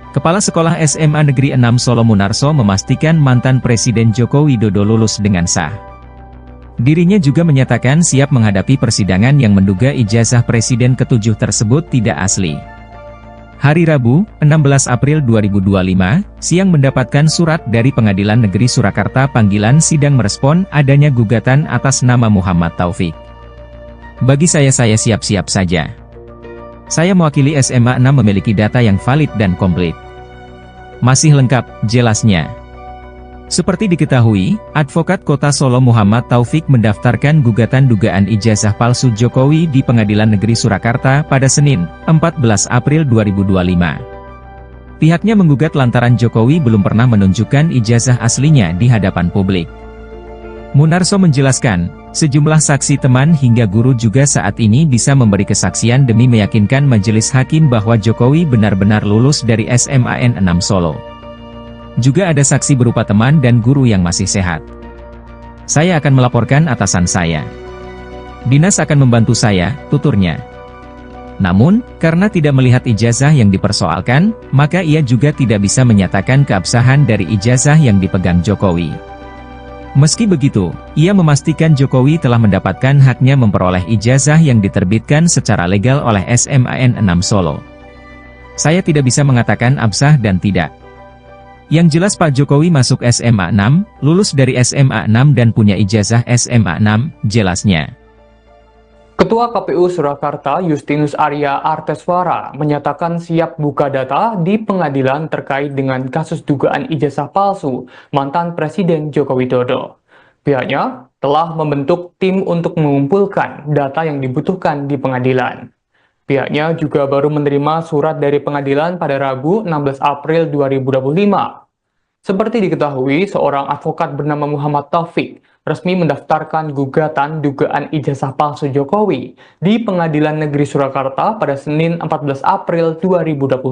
Kepala Sekolah SMA Negeri 6 Solo Munarso memastikan mantan Presiden Joko Widodo lulus dengan sah. Dirinya juga menyatakan siap menghadapi persidangan yang menduga ijazah Presiden ke-7 tersebut tidak asli. Hari Rabu, 16 April 2025, siang mendapatkan surat dari Pengadilan Negeri Surakarta panggilan sidang merespon adanya gugatan atas nama Muhammad Taufik. Bagi saya siap-siap saja. Saya mewakili SMA 6 memiliki data yang valid dan komplit. Masih lengkap, jelasnya. Seperti diketahui, Advokat Kota Solo Muhammad Taufik mendaftarkan gugatan dugaan ijazah palsu Jokowi di Pengadilan Negeri Surakarta pada Senin, 14 April 2025. Pihaknya menggugat lantaran Jokowi belum pernah menunjukkan ijazah aslinya di hadapan publik. Munarso menjelaskan, sejumlah saksi teman hingga guru juga saat ini bisa memberi kesaksian demi meyakinkan majelis hakim bahwa Jokowi benar-benar lulus dari SMAN 6 Solo. Juga ada saksi berupa teman dan guru yang masih sehat. Saya akan melaporkan atasan saya. Dinas akan membantu saya, tuturnya. Namun, karena tidak melihat ijazah yang dipersoalkan, maka ia juga tidak bisa menyatakan keabsahan dari ijazah yang dipegang Jokowi. Meski begitu, ia memastikan Jokowi telah mendapatkan haknya memperoleh ijazah yang diterbitkan secara legal oleh SMAN 6 Solo. Saya tidak bisa mengatakan absah dan tidak. Yang jelas Pak Jokowi masuk SMA 6, lulus dari SMA 6 dan punya ijazah SMA 6, jelasnya. Ketua KPU Surakarta Justinus Arya Arteswara menyatakan siap buka data di pengadilan terkait dengan kasus dugaan ijazah palsu mantan Presiden Joko Widodo. Pihaknya telah membentuk tim untuk mengumpulkan data yang dibutuhkan di pengadilan. Pihaknya juga baru menerima surat dari pengadilan pada Rabu 16 April 2025. Seperti diketahui, seorang advokat bernama Muhammad Taufik resmi mendaftarkan gugatan dugaan ijazah palsu Jokowi di Pengadilan Negeri Surakarta pada Senin 14 April 2025.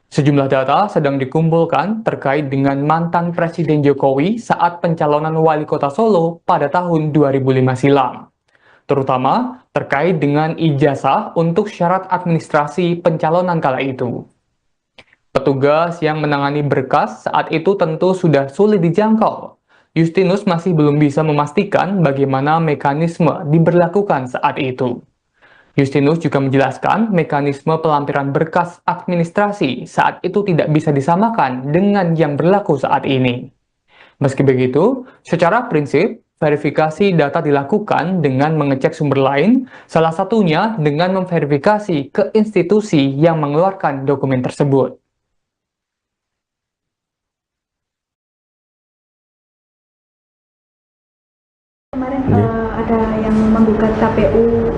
Sejumlah data sedang dikumpulkan terkait dengan mantan Presiden Jokowi saat pencalonan wali kota Solo pada tahun 2005 silam. Terutama terkait dengan ijazah untuk syarat administrasi pencalonan kala itu. Petugas yang menangani berkas saat itu tentu sudah sulit dijangkau. Justinus masih belum bisa memastikan bagaimana mekanisme diberlakukan saat itu. Justinus juga menjelaskan mekanisme pelampiran berkas administrasi saat itu tidak bisa disamakan dengan yang berlaku saat ini. Meski begitu, secara prinsip, verifikasi data dilakukan dengan mengecek sumber lain, salah satunya dengan memverifikasi ke institusi yang mengeluarkan dokumen tersebut. Kemarin ada yang menggugat KPU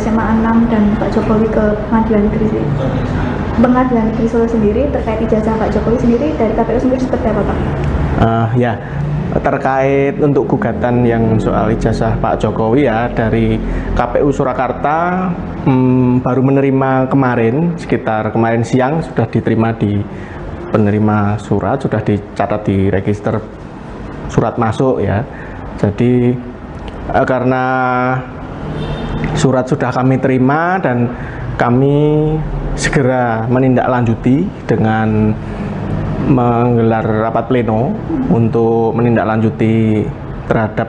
SMA 6 dan Pak Jokowi ke Pengadilan Negeri Solo sendiri terkait ijazah Pak Jokowi sendiri, dari KPU sendiri seperti apa Pak? Ya, terkait untuk gugatan yang soal ijazah Pak Jokowi ya, dari KPU Surakarta baru menerima kemarin, sekitar kemarin siang sudah diterima di penerima surat, sudah dicatat di register surat masuk ya. Jadi karena surat sudah kami terima dan kami segera menindaklanjuti dengan menggelar rapat pleno untuk menindaklanjuti terhadap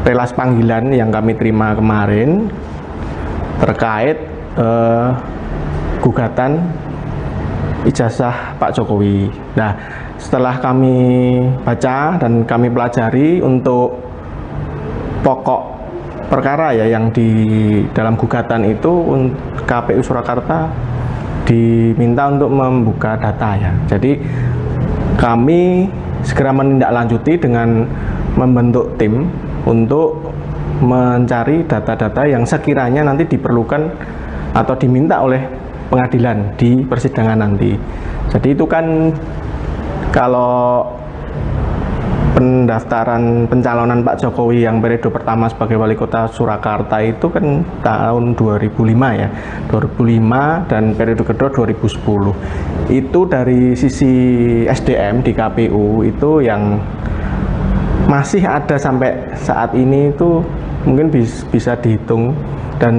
relas panggilan yang kami terima kemarin terkait gugatan ijazah Pak Jokowi. Nah, setelah kami baca dan kami pelajari untuk pokok perkara ya yang di dalam gugatan itu, KPU Surakarta diminta untuk membuka data ya. Jadi kami segera menindaklanjuti dengan membentuk tim untuk mencari data-data yang sekiranya nanti diperlukan atau diminta oleh pengadilan di persidangan nanti. Jadi itu kan kalau pendaftaran pencalonan Pak Jokowi yang periode pertama sebagai wali kota Surakarta itu kan tahun 2005 ya, 2005, dan periode kedua 2010. Itu dari sisi SDM di KPU itu yang masih ada sampai saat ini itu mungkin bisa dihitung, dan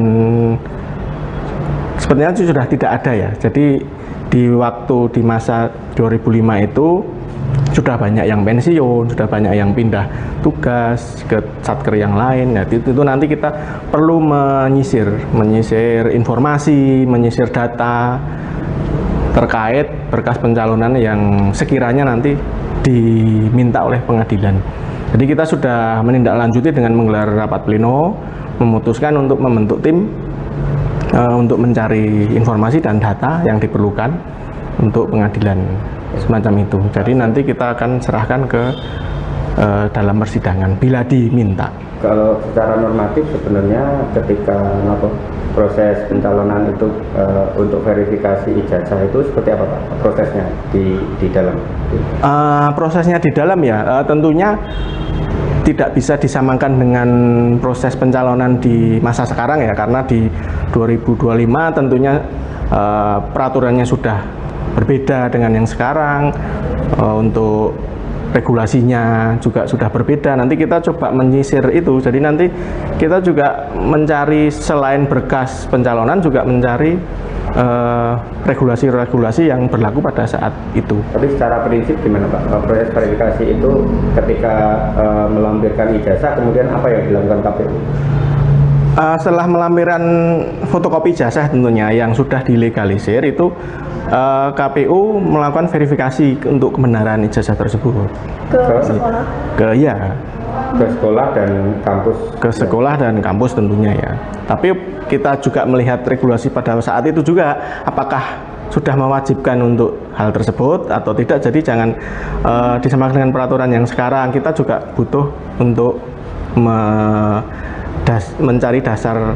sebenarnya sudah tidak ada ya. Jadi di masa 2005 itu sudah banyak yang pensiun, sudah banyak yang pindah tugas ke satker yang lain. Nah, itu nanti kita perlu menyisir informasi, menyisir data terkait berkas pencalonan yang sekiranya nanti diminta oleh pengadilan. Jadi kita sudah menindaklanjuti dengan menggelar rapat pleno, memutuskan untuk membentuk tim untuk mencari informasi dan data yang diperlukan untuk pengadilan semacam itu. Jadi nanti kita akan serahkan ke dalam persidangan bila diminta. Kalau secara normatif sebenarnya ketika proses pencalonan itu untuk verifikasi ijazah itu seperti apa Pak prosesnya di dalam? Prosesnya di dalam ya tentunya tidak bisa disamakan dengan proses pencalonan di masa sekarang ya, karena di 2025 tentunya peraturannya sudah berbeda dengan yang sekarang, untuk regulasinya juga sudah berbeda. Nanti kita coba menyisir itu, jadi nanti kita juga mencari selain berkas pencalonan juga mencari regulasi-regulasi yang berlaku pada saat itu. Tapi secara prinsip gimana Pak? Proses verifikasi itu ketika melampirkan ijazah kemudian apa yang dilakukan KPU? Setelah melampirkan fotokopi ijazah tentunya yang sudah dilegalisir itu KPU melakukan verifikasi untuk kebenaran ijazah tersebut Ke sekolah? Ke sekolah dan kampus. Ke sekolah dan kampus tentunya ya. Tapi kita juga melihat regulasi pada saat itu juga apakah sudah mewajibkan untuk hal tersebut atau tidak. Jadi jangan disamakan dengan peraturan yang sekarang. Kita juga butuh untuk mencari dasar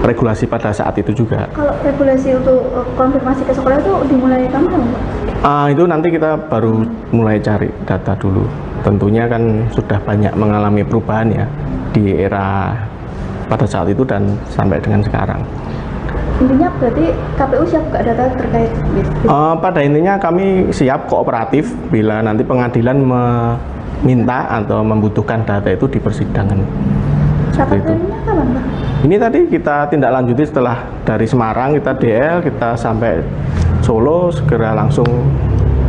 regulasi pada saat itu juga. Kalau regulasi untuk konfirmasi ke sekolah itu dimulai kapan Pak? Itu nanti kita baru mulai cari data dulu. Tentunya kan sudah banyak mengalami perubahan ya di era pada saat itu dan sampai dengan sekarang. Intinya berarti KPU siap buka data terkait pada intinya kami siap kooperatif bila nanti pengadilan meminta atau membutuhkan data itu di persidangan. Rapat plenonya kapan Pak? Ini tadi kita tindak lanjuti setelah dari Semarang kita DL, kita sampai Solo, segera langsung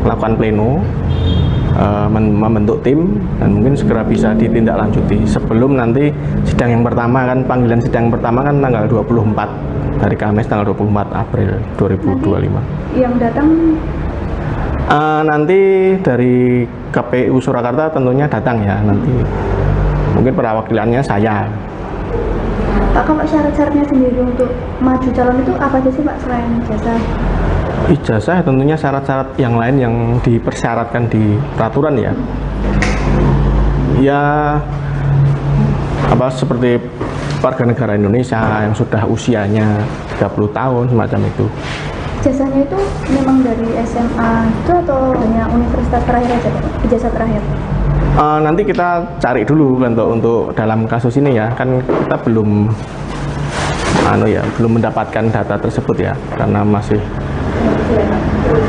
melakukan pleno, membentuk tim dan mungkin segera bisa ditindaklanjuti sebelum nanti sidang yang pertama kan, panggilan sidang pertama kan tanggal 24 dari Kamis tanggal 24 April 2025. Nanti yang datang nanti dari KPU Surakarta tentunya datang ya, nanti mungkin perwakilannya saya. Pak, kalau syarat-syaratnya sendiri untuk maju calon itu apa aja sih Pak selain ijazah? Ijazah tentunya syarat-syarat yang lain yang dipersyaratkan di peraturan ya. Ya seperti warga negara Indonesia yang sudah usianya 30 tahun semacam itu. Ijazahnya itu memang dari SMA itu atau hanya universitas terakhir aja Pak? Ijazah terakhir? Nanti kita cari dulu untuk dalam kasus ini ya, kan kita belum mendapatkan data tersebut ya, karena masih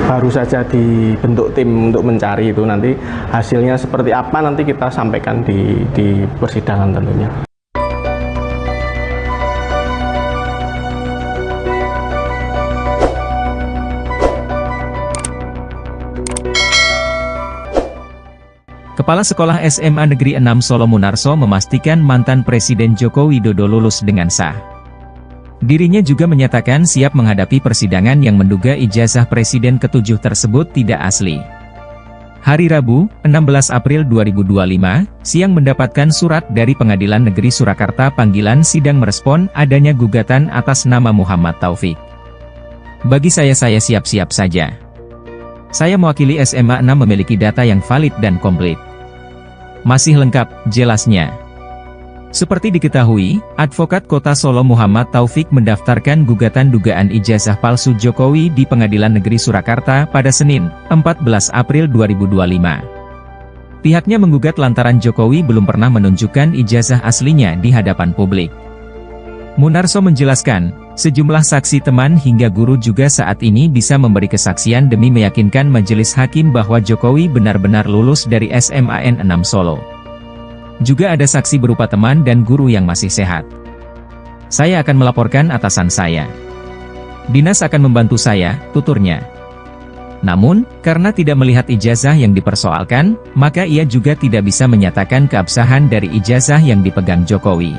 baru saja dibentuk tim untuk mencari itu. Nanti hasilnya seperti apa nanti kita sampaikan di persidangan tentunya. Kepala Sekolah SMA Negeri 6 Solo Munarso memastikan mantan Presiden Joko Widodo lulus dengan sah. Dirinya juga menyatakan siap menghadapi persidangan yang menduga ijazah Presiden ke-7 tersebut tidak asli. Hari Rabu, 16 April 2025, siang mendapatkan surat dari Pengadilan Negeri Surakarta panggilan sidang merespon adanya gugatan atas nama Muhammad Taufik. Bagi saya siap-siap saja. Saya mewakili SMA 6 memiliki data yang valid dan komplit. Masih lengkap, jelasnya. Seperti diketahui, Advokat Kota Solo Muhammad Taufik mendaftarkan gugatan dugaan ijazah palsu Jokowi di Pengadilan Negeri Surakarta pada Senin, 14 April 2025. Pihaknya menggugat lantaran Jokowi belum pernah menunjukkan ijazah aslinya di hadapan publik. Munarso menjelaskan, sejumlah saksi teman hingga guru juga saat ini bisa memberi kesaksian demi meyakinkan majelis hakim bahwa Jokowi benar-benar lulus dari SMAN 6 Solo. Juga ada saksi berupa teman dan guru yang masih sehat. Saya akan melaporkan atasan saya. Dinas akan membantu saya, tuturnya. Namun, karena tidak melihat ijazah yang dipersoalkan, maka ia juga tidak bisa menyatakan keabsahan dari ijazah yang dipegang Jokowi.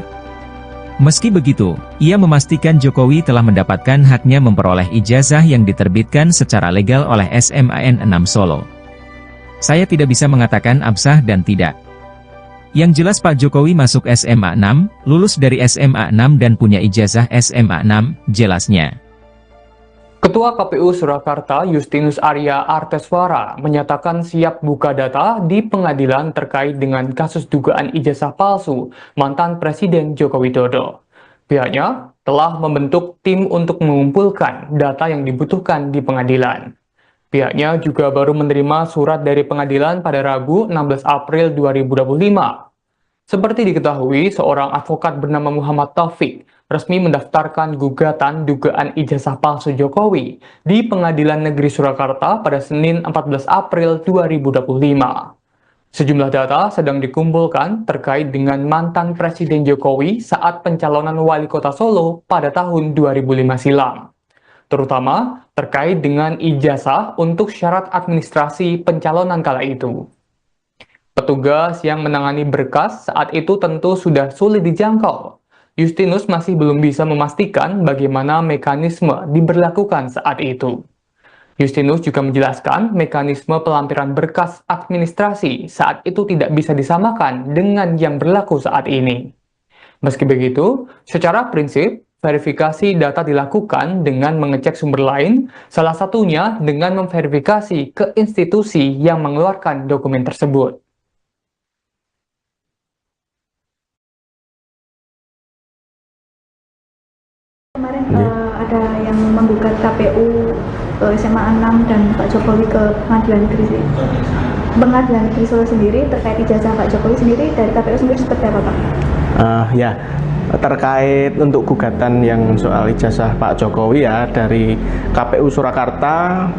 Meski begitu, ia memastikan Jokowi telah mendapatkan haknya memperoleh ijazah yang diterbitkan secara legal oleh SMAN 6 Solo. Saya tidak bisa mengatakan absah dan tidak. Yang jelas Pak Jokowi masuk SMA 6, lulus dari SMA 6 dan punya ijazah SMA 6, jelasnya. Ketua KPU Surakarta Justinus Arya Arteswara menyatakan siap buka data di pengadilan terkait dengan kasus dugaan ijazah palsu mantan Presiden Joko Widodo. Pihaknya telah membentuk tim untuk mengumpulkan data yang dibutuhkan di pengadilan. Pihaknya juga baru menerima surat dari pengadilan pada Rabu 16 April 2025. Seperti diketahui, seorang advokat bernama Muhammad Taufik resmi mendaftarkan gugatan dugaan ijazah palsu Jokowi di Pengadilan Negeri Surakarta pada Senin 14 April 2025. Sejumlah data sedang dikumpulkan terkait dengan mantan Presiden Jokowi saat pencalonan wali kota Solo pada tahun 2005 silam, terutama terkait dengan ijazah untuk syarat administrasi pencalonan kala itu. Petugas yang menangani berkas saat itu tentu sudah sulit dijangkau. Justinus masih belum bisa memastikan bagaimana mekanisme diberlakukan saat itu. Justinus juga menjelaskan mekanisme pelampiran berkas administrasi saat itu tidak bisa disamakan dengan yang berlaku saat ini. Meski begitu, secara prinsip, verifikasi data dilakukan dengan mengecek sumber lain, salah satunya dengan memverifikasi ke institusi yang mengeluarkan dokumen tersebut. Kemarin ada yang menggugat KPU SMA 6 dan Pak Jokowi ke Pengadilan Negeri Solo sendiri terkait ijazah Pak Jokowi sendiri dari KPU sendiri seperti apa Pak? Ya, terkait untuk gugatan yang soal ijazah Pak Jokowi ya dari KPU Surakarta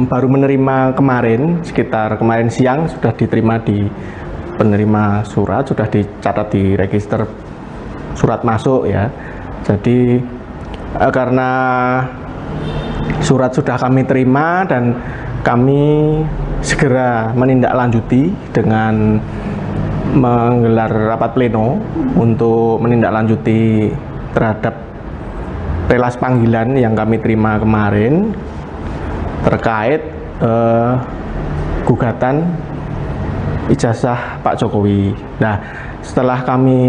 baru menerima kemarin, sekitar kemarin siang sudah diterima di penerima surat, sudah dicatat di register surat masuk ya. Jadi karena surat sudah kami terima dan kami segera menindaklanjuti dengan menggelar rapat pleno untuk menindaklanjuti terhadap relas panggilan yang kami terima kemarin terkait gugatan ijazah Pak Jokowi. Nah, setelah kami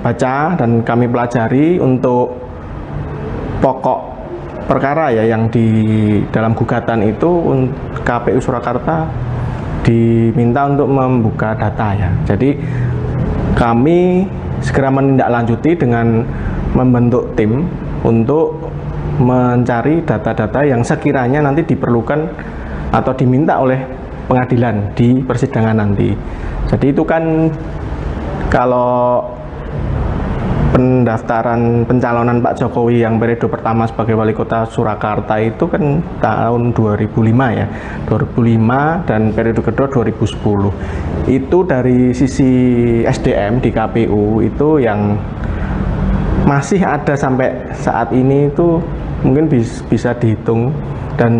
baca dan kami pelajari untuk pokok perkara ya yang di dalam gugatan itu, KPU Surakarta diminta untuk membuka data ya. Jadi kami segera menindaklanjuti dengan membentuk tim untuk mencari data-data yang sekiranya nanti diperlukan atau diminta oleh pengadilan di persidangan nanti. Jadi itu kan kalau pendaftaran pencalonan Pak Jokowi yang periode pertama sebagai wali kota Surakarta itu kan tahun 2005 ya, 2005 dan periode kedua 2010. Itu dari sisi SDM di KPU itu yang masih ada sampai saat ini itu mungkin bisa dihitung dan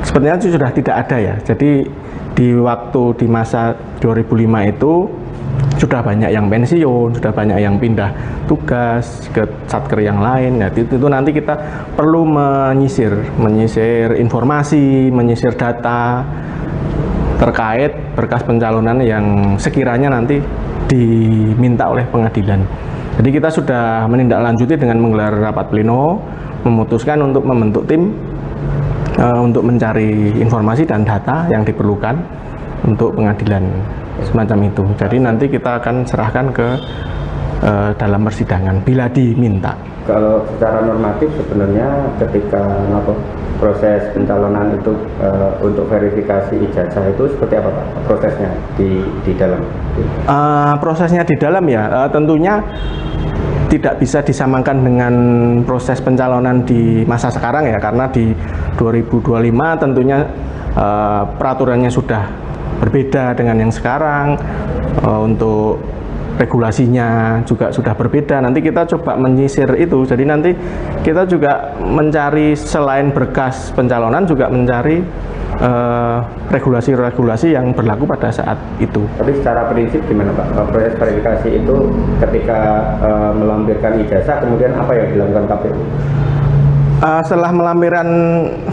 sepertinya sudah tidak ada ya. Jadi di masa 2005 itu sudah banyak yang pensiun, sudah banyak yang pindah tugas ke satker yang lain. Nah, itu nanti kita perlu menyisir informasi, menyisir data terkait berkas pencalonan yang sekiranya nanti diminta oleh pengadilan. Jadi kita sudah menindaklanjuti dengan menggelar rapat pleno, memutuskan untuk membentuk tim untuk mencari informasi dan data yang diperlukan untuk pengadilan semacam itu. Jadi nanti kita akan serahkan ke dalam persidangan bila diminta. Kalau secara normatif sebenarnya ketika proses pencalonan itu untuk verifikasi ijazah itu seperti apa Pak prosesnya di dalam? Prosesnya di dalam ya tentunya tidak bisa disamakan dengan proses pencalonan di masa sekarang ya, karena di 2025 tentunya peraturannya sudah berbeda dengan yang sekarang. Untuk regulasinya juga sudah berbeda. Nanti kita coba menyisir itu. Jadi nanti kita juga mencari selain berkas pencalonan juga mencari regulasi-regulasi yang berlaku pada saat itu. Tapi secara prinsip gimana Pak? Proses verifikasi itu ketika melampirkan ijazah kemudian apa yang dilakukan KPU? Setelah melampirkan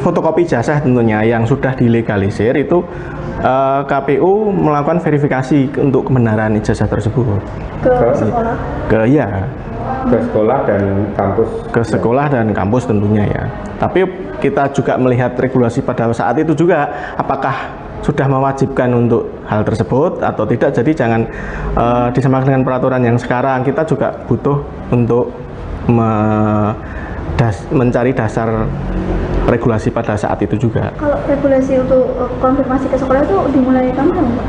fotokopi ijazah tentunya yang sudah dilegalisir itu KPU melakukan verifikasi untuk kebenaran ijazah tersebut Ke sekolah? ke sekolah dan kampus. Ke sekolah dan kampus tentunya ya. Tapi kita juga melihat regulasi pada saat itu juga apakah sudah mewajibkan untuk hal tersebut atau tidak. Jadi jangan disamakan dengan peraturan yang sekarang. Kita juga butuh untuk mencari dasar regulasi pada saat itu juga. Kalau regulasi untuk konfirmasi ke sekolah itu dimulai kapan Pak?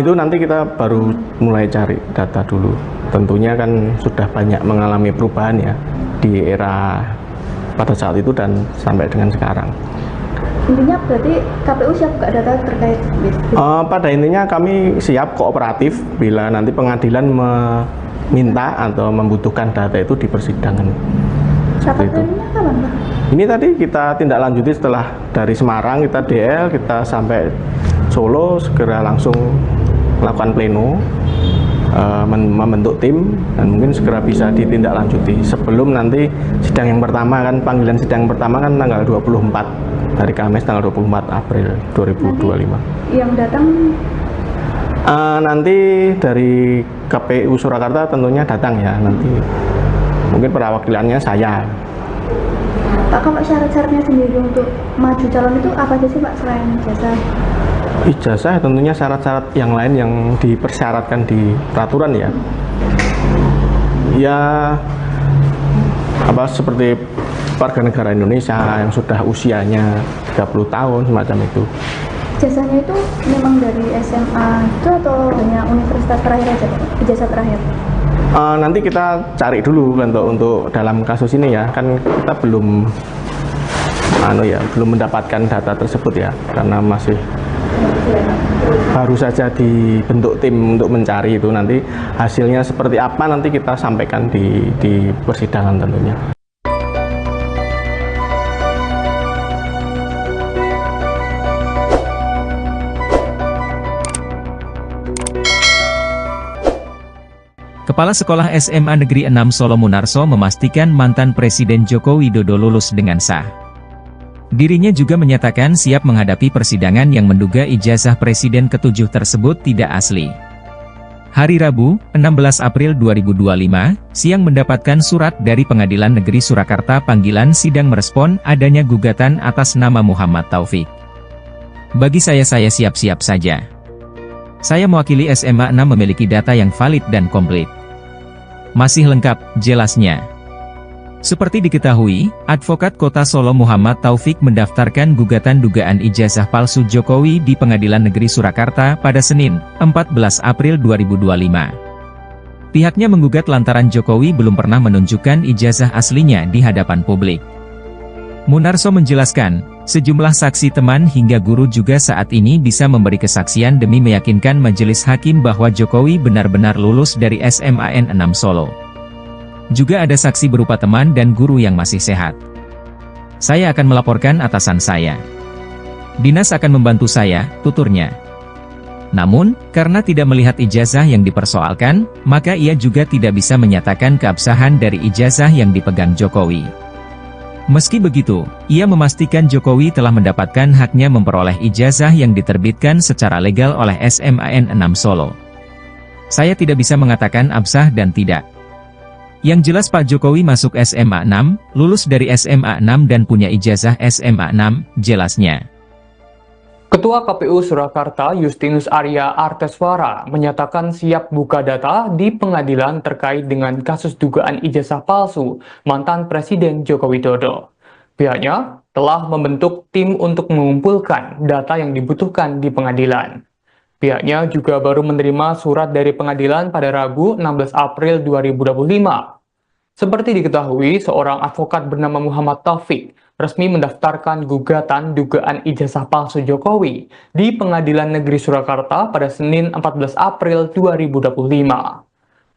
Itu nanti kita baru mulai cari data dulu. Tentunya kan sudah banyak mengalami perubahan ya di era pada saat itu dan sampai dengan sekarang. Intinya berarti KPU siap buka data terkait Pada intinya kami siap kooperatif bila nanti pengadilan meminta atau membutuhkan data itu di persidangan. rapat plenonya kapan Pak? Ini tadi kita tindak lanjuti setelah dari Semarang kita DL, kita sampai Solo segera langsung melakukan pleno, membentuk tim dan mungkin segera bisa ditindaklanjuti sebelum nanti sidang yang pertama kan, panggilan sidang yang pertama kan tanggal 24 hari Kamis tanggal 24 April 2025. Nanti yang datang nanti dari KPU Surakarta tentunya datang ya, nanti mungkin perwakilannya saya. Pak, kalau syarat-syaratnya sendiri untuk maju calon itu apa aja sih Pak selain ijazah? Ijazah tentunya syarat-syarat yang lain yang dipersyaratkan di peraturan ya. Ya seperti warga negara Indonesia yang sudah usianya 30 tahun semacam itu. Ijazahnya itu memang dari SMA itu atau hanya universitas terakhir aja Pak? Ijazah terakhir? Nanti kita cari dulu untuk dalam kasus ini ya, kan kita belum mendapatkan data tersebut ya, karena masih baru saja dibentuk tim untuk mencari itu. Nanti hasilnya seperti apa nanti kita sampaikan di persidangan tentunya. Kepala Sekolah SMA Negeri 6 Solo Munarso memastikan mantan Presiden Joko Widodo lulus dengan sah. Dirinya juga menyatakan siap menghadapi persidangan yang menduga ijazah Presiden ke-7 tersebut tidak asli. Hari Rabu, 16 April 2025, siang mendapatkan surat dari Pengadilan Negeri Surakarta panggilan sidang merespon adanya gugatan atas nama Muhammad Taufik. Bagi saya siap-siap saja. Saya mewakili SMA 6 memiliki data yang valid dan komplit. Masih lengkap, jelasnya. Seperti diketahui, Advokat Kota Solo Muhammad Taufik mendaftarkan gugatan dugaan ijazah palsu Jokowi di Pengadilan Negeri Surakarta pada Senin, 14 April 2025. Pihaknya menggugat lantaran Jokowi belum pernah menunjukkan ijazah aslinya di hadapan publik. Munarso menjelaskan, sejumlah saksi teman hingga guru juga saat ini bisa memberi kesaksian demi meyakinkan majelis hakim bahwa Jokowi benar-benar lulus dari SMAN 6 Solo. Juga ada saksi berupa teman dan guru yang masih sehat. Saya akan melaporkan atasan saya. Dinas akan membantu saya, tuturnya. Namun, karena tidak melihat ijazah yang dipersoalkan, maka ia juga tidak bisa menyatakan keabsahan dari ijazah yang dipegang Jokowi. Meski begitu, ia memastikan Jokowi telah mendapatkan haknya memperoleh ijazah yang diterbitkan secara legal oleh SMAN 6 Solo. Saya tidak bisa mengatakan absah dan tidak. Yang jelas Pak Jokowi masuk SMA 6, lulus dari SMA 6 dan punya ijazah SMA 6, jelasnya. Ketua KPU Surakarta Justinus Arya Arteswara menyatakan siap buka data di pengadilan terkait dengan kasus dugaan ijazah palsu mantan Presiden Joko Widodo. Pihaknya telah membentuk tim untuk mengumpulkan data yang dibutuhkan di pengadilan. Pihaknya juga baru menerima surat dari pengadilan pada Rabu 16 April 2025. Seperti diketahui, seorang advokat bernama Muhammad Taufik resmi mendaftarkan gugatan dugaan ijazah palsu Jokowi di Pengadilan Negeri Surakarta pada Senin 14 April 2025.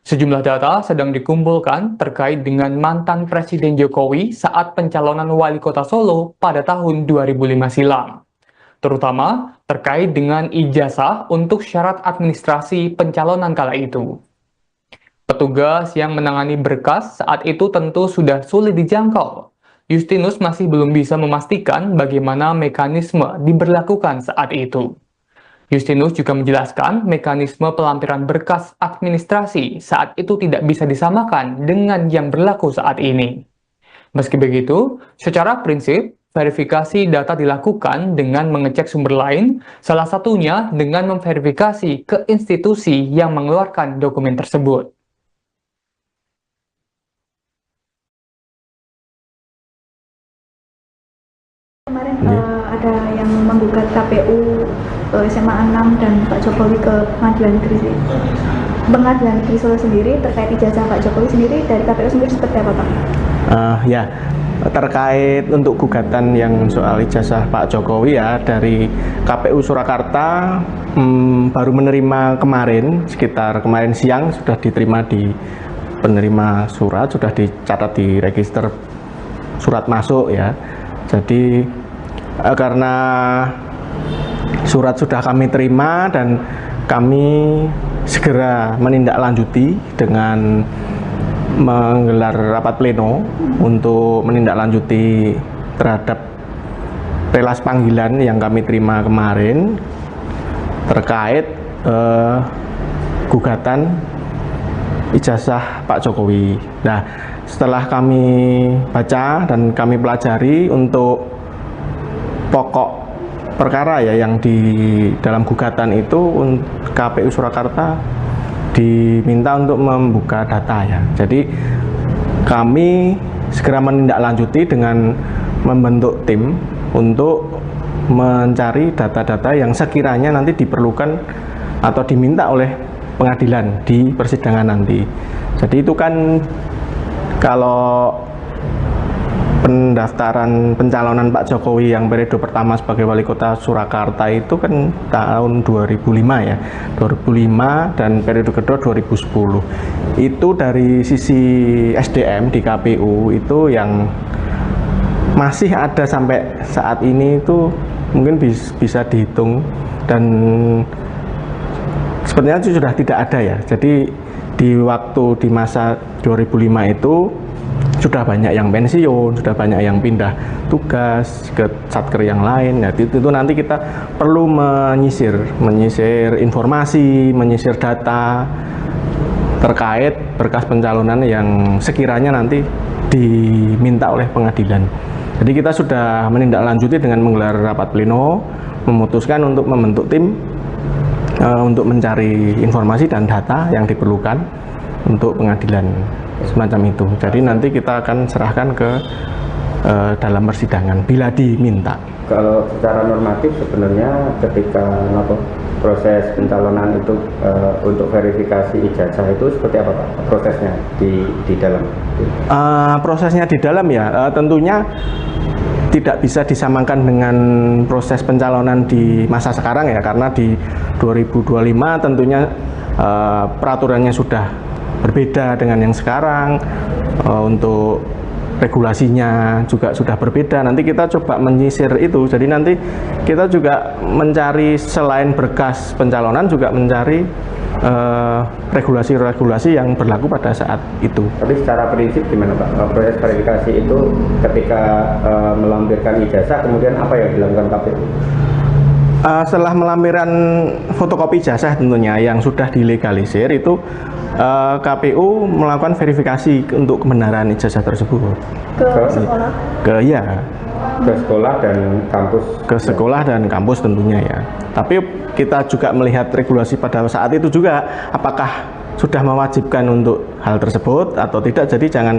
Sejumlah data sedang dikumpulkan terkait dengan mantan Presiden Jokowi saat pencalonan wali kota Solo pada tahun 2005 silam, terutama terkait dengan ijazah untuk syarat administrasi pencalonan kala itu. Petugas yang menangani berkas saat itu tentu sudah sulit dijangkau. Justinus masih belum bisa memastikan bagaimana mekanisme diberlakukan saat itu. Justinus juga menjelaskan mekanisme pelampiran berkas administrasi saat itu tidak bisa disamakan dengan yang berlaku saat ini. Meski begitu, secara prinsip, verifikasi data dilakukan dengan mengecek sumber lain, salah satunya dengan memverifikasi ke institusi yang mengeluarkan dokumen tersebut. Kemarin ada yang menggugat KPU SMA 6 dan Pak Jokowi ke Pengadilan Negeri Solo sendiri terkait ijazah Pak Jokowi sendiri dari KPU sendiri seperti apa Pak? Ya, terkait untuk gugatan yang soal ijazah Pak Jokowi ya dari KPU Surakarta baru menerima kemarin, sekitar kemarin siang sudah diterima di penerima surat, sudah dicatat di register surat masuk ya. Jadi karena surat sudah kami terima dan kami segera menindaklanjuti dengan menggelar rapat pleno untuk menindaklanjuti terhadap relas panggilan yang kami terima kemarin terkait gugatan ijazah Pak Jokowi. Nah, setelah kami baca dan kami pelajari untuk pokok perkara ya yang di dalam gugatan itu, KPU Surakarta diminta untuk membuka data ya. Jadi kami segera menindaklanjuti dengan membentuk tim untuk mencari data-data yang sekiranya nanti diperlukan atau diminta oleh pengadilan di persidangan nanti. Jadi itu kan kalau pendaftaran pencalonan Pak Jokowi yang periode pertama sebagai wali kota Surakarta itu kan tahun 2005 ya, 2005 dan periode kedua 2010. Itu dari sisi SDM di KPU itu yang masih ada sampai saat ini itu mungkin bisa dihitung dan sebenarnya itu sudah tidak ada ya. Jadi di masa 2005 itu sudah banyak yang pensiun, sudah banyak yang pindah tugas ke satker yang lain. Nah, itu nanti kita perlu menyisir informasi, menyisir data terkait berkas pencalonan yang sekiranya nanti diminta oleh pengadilan. Jadi kita sudah menindaklanjuti dengan menggelar rapat pleno, memutuskan untuk membentuk tim untuk mencari informasi dan data yang diperlukan untuk pengadilan semacam itu. Jadi nanti kita akan serahkan ke dalam persidangan bila diminta. Kalau secara normatif sebenarnya ketika proses pencalonan itu untuk verifikasi ijazah itu seperti apa Pak prosesnya di dalam? Prosesnya di dalam ya tentunya tidak bisa disamakan dengan proses pencalonan di masa sekarang ya, karena di 2025 tentunya peraturannya sudah berbeda dengan yang sekarang, untuk regulasinya juga sudah berbeda. Nanti kita coba menyisir itu, jadi nanti kita juga mencari selain berkas pencalonan juga mencari regulasi-regulasi yang berlaku pada saat itu. Tapi secara prinsip gimana Pak? Proses verifikasi itu ketika melampirkan ijazah kemudian apa yang dilakukan KPU? Setelah melampirkan fotokopi ijazah tentunya yang sudah dilegalisir itu KPU melakukan verifikasi untuk kebenaran ijazah tersebut Ke sekolah? Ke sekolah dan kampus. Ke sekolah dan kampus tentunya ya. Tapi kita juga melihat regulasi pada saat itu juga apakah sudah mewajibkan untuk hal tersebut atau tidak. Jadi jangan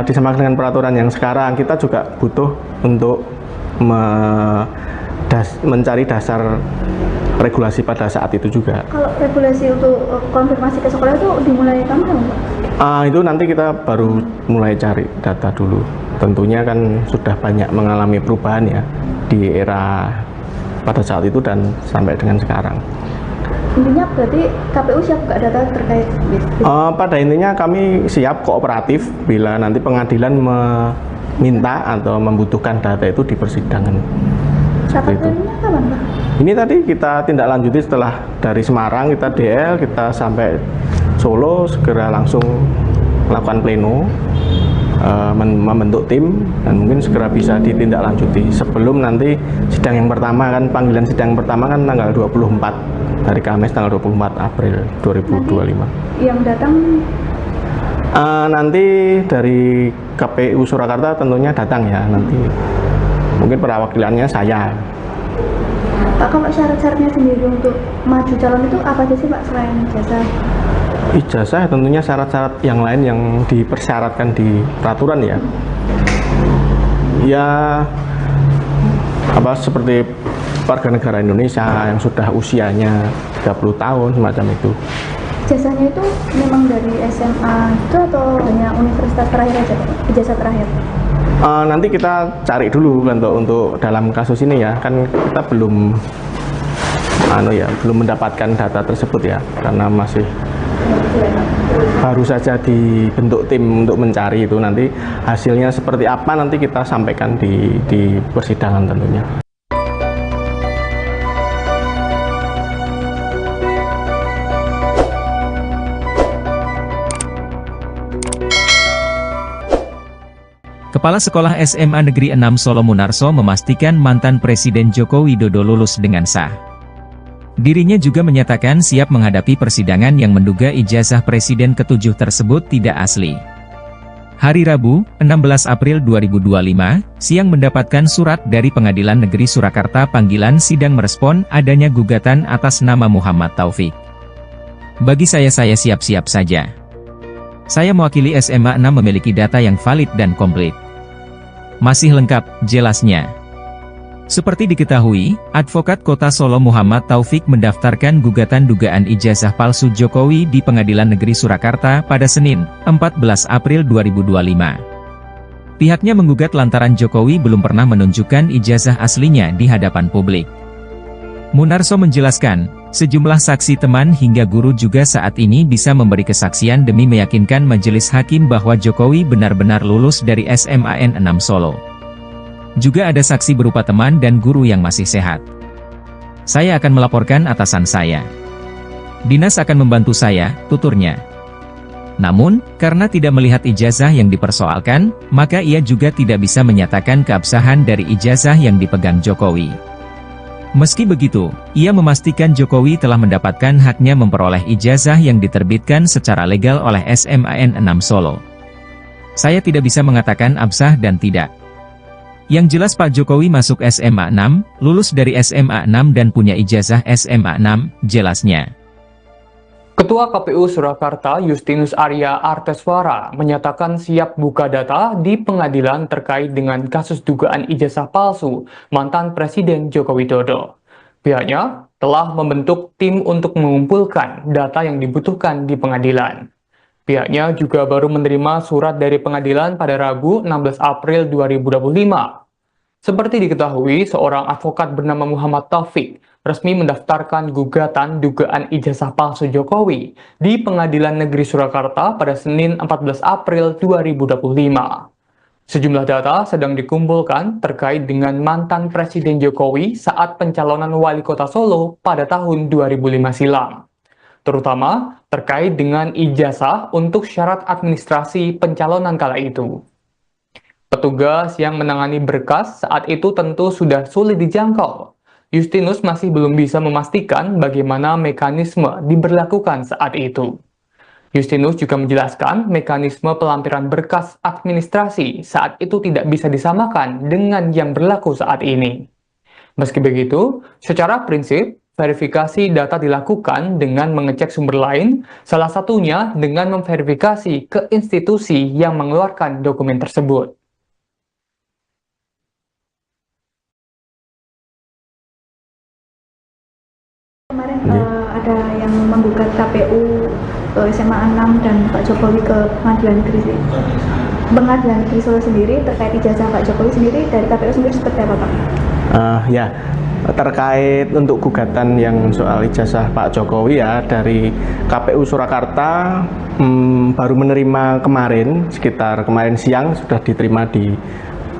disamakan dengan peraturan yang sekarang. Kita juga butuh untuk mencari dasar regulasi pada saat itu juga. Kalau regulasi untuk konfirmasi ke sekolah itu dimulai kapan Pak? Itu nanti kita baru mulai cari data dulu. Tentunya kan sudah banyak mengalami perubahan ya di era pada saat itu dan sampai dengan sekarang. Intinya berarti KPU siap buka data terkait Pada intinya kami siap kooperatif bila nanti pengadilan meminta atau membutuhkan data itu di persidangan. rapat Itu. plenonya kapan, Pak? Ini tadi kita tindak lanjuti setelah dari Semarang kita DL, kita sampai Solo, segera langsung melakukan pleno, membentuk tim, dan mungkin segera bisa ditindaklanjuti sebelum nanti sidang yang pertama kan, panggilan sidang yang pertama kan tanggal 24 hari Kamis tanggal 24 April 2025. Yang datang Nanti dari KPU Surakarta tentunya datang ya, nanti mungkin perwakilannya saya. Pak, kalau syarat-syaratnya sendiri untuk maju calon itu apa aja sih Pak selain ijazah? Ijazah tentunya syarat-syarat yang lain yang dipersyaratkan di peraturan ya. Ya seperti warga negara Indonesia yang sudah usianya 30 tahun semacam itu. Ijazahnya itu memang dari SMA itu atau hanya universitas terakhir aja Pak? Ijazah terakhir? Nanti kita cari dulu untuk dalam kasus ini ya, kan kita belum mendapatkan data tersebut ya, karena masih baru saja dibentuk tim untuk mencari itu. Nanti hasilnya seperti apa nanti kita sampaikan di persidangan tentunya. Kepala Sekolah SMA Negeri 6 Solo Munarso memastikan mantan Presiden Joko Widodo lulus dengan sah. Dirinya juga menyatakan siap menghadapi persidangan yang menduga ijazah Presiden ke-7 tersebut tidak asli. Hari Rabu, 16 April 2025, siang mendapatkan surat dari Pengadilan Negeri Surakarta panggilan sidang merespon adanya gugatan atas nama Muhammad Taufik. Bagi saya siap-siap saja. Saya mewakili SMA 6 memiliki data yang valid dan komplit. Masih lengkap, jelasnya. Seperti diketahui, Advokat Kota Solo Muhammad Taufik mendaftarkan gugatan dugaan ijazah palsu Jokowi di Pengadilan Negeri Surakarta pada Senin, 14 April 2025. Pihaknya menggugat lantaran Jokowi belum pernah menunjukkan ijazah aslinya di hadapan publik. Munarso menjelaskan, sejumlah saksi teman hingga guru juga saat ini bisa memberi kesaksian demi meyakinkan majelis hakim bahwa Jokowi benar-benar lulus dari SMAN 6 Solo. Juga ada saksi berupa teman dan guru yang masih sehat. Saya akan melaporkan atasan saya. Dinas akan membantu saya, tuturnya. Namun, karena tidak melihat ijazah yang dipersoalkan, maka ia juga tidak bisa menyatakan keabsahan dari ijazah yang dipegang Jokowi. Meski begitu, ia memastikan Jokowi telah mendapatkan haknya memperoleh ijazah yang diterbitkan secara legal oleh SMAN 6 Solo. Saya tidak bisa mengatakan absah dan tidak. Yang jelas Pak Jokowi masuk SMA 6, lulus dari SMA 6 dan punya ijazah SMA 6, jelasnya. Ketua KPU Surakarta Justinus Arya Arteswara menyatakan siap buka data di pengadilan terkait dengan kasus dugaan ijazah palsu mantan Presiden Joko Widodo. Pihaknya telah membentuk tim untuk mengumpulkan data yang dibutuhkan di pengadilan. Pihaknya juga baru menerima surat dari pengadilan pada Rabu 16 April 2025. Seperti diketahui, seorang advokat bernama Muhammad Taufik resmi mendaftarkan gugatan dugaan ijazah palsu Jokowi di Pengadilan Negeri Surakarta pada Senin 14 April 2025. Sejumlah data sedang dikumpulkan terkait dengan mantan Presiden Jokowi saat pencalonan wali kota Solo pada tahun 2005 silam. Terutama terkait dengan ijazah untuk syarat administrasi pencalonan kala itu. Petugas yang menangani berkas saat itu tentu sudah sulit dijangkau. Justinus masih belum bisa memastikan bagaimana mekanisme diberlakukan saat itu. Justinus juga menjelaskan mekanisme pelampiran berkas administrasi saat itu tidak bisa disamakan dengan yang berlaku saat ini. Meski begitu, secara prinsip, verifikasi data dilakukan dengan mengecek sumber lain, salah satunya dengan memverifikasi ke institusi yang mengeluarkan dokumen tersebut. Kemarin ada yang menggugat KPU SMA 6 dan Pak Jokowi ke Pengadilan Negeri Solo sendiri terkait ijazah Pak Jokowi sendiri dari KPU sendiri seperti apa Pak? Ya, terkait untuk gugatan yang soal ijazah Pak Jokowi ya, dari KPU Surakarta baru menerima kemarin, sekitar kemarin siang sudah diterima di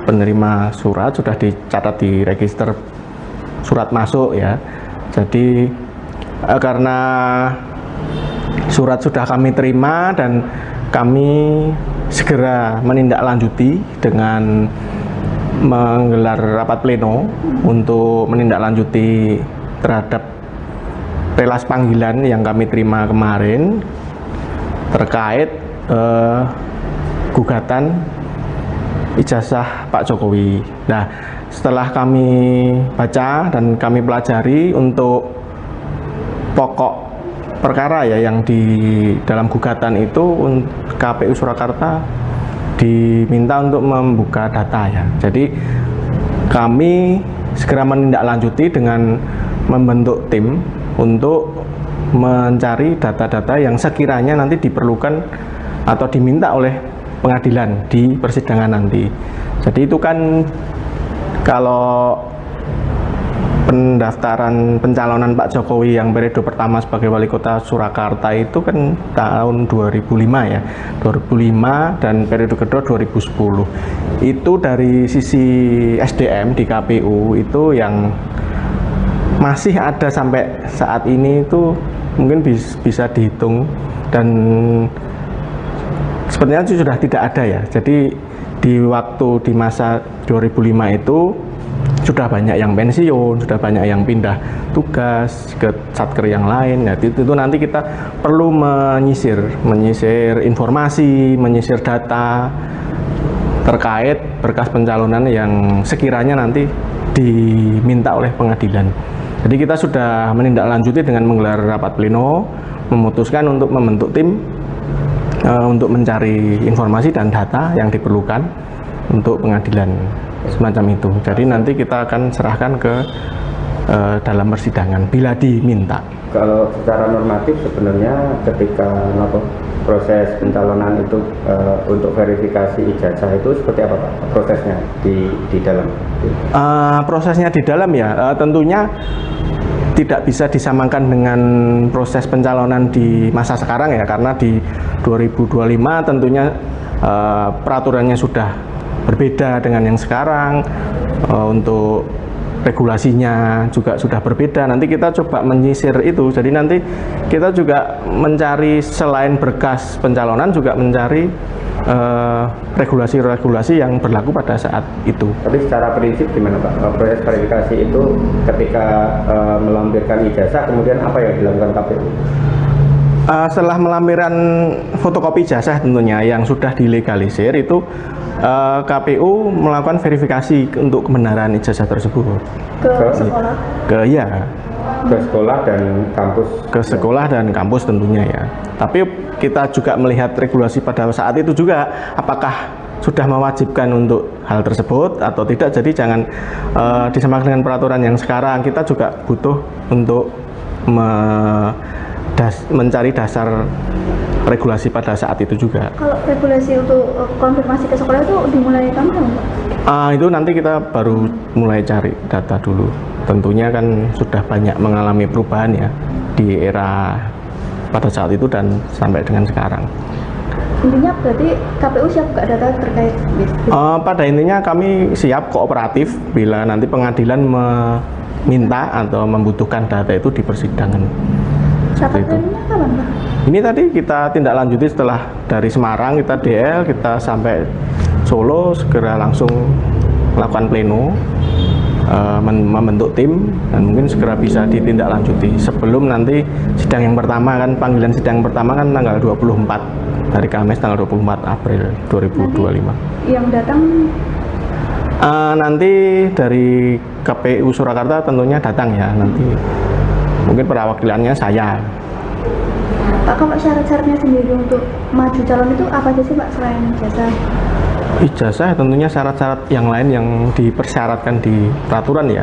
penerima surat, sudah dicatat di register surat masuk ya. Jadi karena surat sudah kami terima dan kami segera menindaklanjuti dengan menggelar rapat pleno untuk menindaklanjuti terhadap relas panggilan yang kami terima kemarin terkait gugatan ijazah Pak Jokowi. Nah, setelah kami baca dan kami pelajari untuk pokok perkara ya yang di dalam gugatan itu, KPU Surakarta diminta untuk membuka data ya. Jadi kami segera menindaklanjuti dengan membentuk tim untuk mencari data-data yang sekiranya nanti diperlukan atau diminta oleh pengadilan di persidangan nanti. Jadi itu kan kalau pendaftaran pencalonan Pak Jokowi yang periode pertama sebagai wali kota Surakarta itu kan tahun 2005 ya, 2005, dan periode kedua 2010. Itu dari sisi SDM di KPU itu yang masih ada sampai saat ini itu mungkin bisa dihitung, dan sebenarnya sudah tidak ada ya. Jadi di masa 2005 itu sudah banyak yang pensiun, sudah banyak yang pindah tugas ke satker yang lain. Nah, itu nanti kita perlu menyisir informasi, menyisir data terkait berkas pencalonan yang sekiranya nanti diminta oleh pengadilan. Jadi kita sudah menindaklanjuti dengan menggelar rapat pleno, memutuskan untuk membentuk tim untuk mencari informasi dan data yang diperlukan untuk pengadilan semacam itu. Jadi nanti kita akan serahkan ke dalam persidangan bila diminta. Kalau secara normatif sebenarnya ketika proses pencalonan itu untuk verifikasi ijazah itu seperti apa Pak prosesnya di dalam? Prosesnya di dalam ya tentunya tidak bisa disamakan dengan proses pencalonan di masa sekarang ya, karena di 2025 tentunya peraturannya sudah berbeda dengan yang sekarang, untuk regulasinya juga sudah berbeda. Nanti kita coba menyisir itu, jadi nanti kita juga mencari selain berkas pencalonan juga mencari regulasi-regulasi yang berlaku pada saat itu. Tapi secara prinsip gimana Pak? Proses verifikasi itu ketika melampirkan ijazah kemudian apa yang dilakukan KPU? Setelah melampirkan fotokopi ijazah tentunya yang sudah dilegalisir itu, KPU melakukan verifikasi untuk kebenaran ijazah tersebut. Ke sekolah? Ke sekolah dan kampus. Ke sekolah dan kampus tentunya ya. Tapi kita juga melihat regulasi pada saat itu juga apakah sudah mewajibkan untuk hal tersebut atau tidak. Jadi jangan disamakan dengan peraturan yang sekarang. Kita juga butuh untuk mencari dasar regulasi pada saat itu juga. Kalau regulasi untuk konfirmasi ke sekolah itu dimulai kapan Pak? Itu nanti kita baru mulai cari data dulu. Tentunya kan sudah banyak mengalami perubahan ya di era pada saat itu dan sampai dengan sekarang. Intinya berarti KPU siap buka data terkait pada intinya kami siap kooperatif bila nanti pengadilan meminta atau membutuhkan data itu di persidangan. Rapat plenonya kapan Pak? Ini tadi kita tindak lanjuti setelah dari Semarang kita DL, kita sampai Solo segera langsung melakukan pleno, membentuk tim dan mungkin segera bisa ditindaklanjuti sebelum nanti sidang yang pertama kan, panggilan sidang yang pertama kan tanggal 24 hari Kamis tanggal 24 April 2025. Nanti yang datang nanti dari KPU Surakarta tentunya datang ya, nanti mungkin perwakilannya saya. Pak, kalau syarat-syaratnya sendiri untuk maju calon itu apa aja sih Pak selain ijazah? Ijazah tentunya syarat-syarat yang lain yang dipersyaratkan di peraturan ya.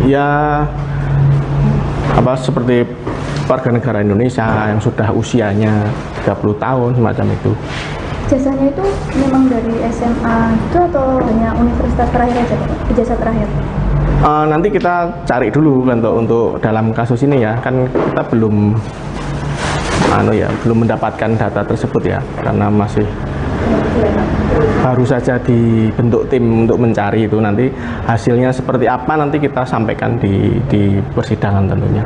Ya seperti warga negara Indonesia yang sudah usianya 30 tahun semacam itu. Ijazahnya itu memang dari SMA itu atau hanya universitas terakhir aja Pak? Ijazah terakhir? Nanti kita cari dulu untuk dalam kasus ini ya, kan kita belum mendapatkan data tersebut ya, karena masih baru saja dibentuk tim untuk mencari itu. Nanti hasilnya seperti apa nanti kita sampaikan di persidangan tentunya.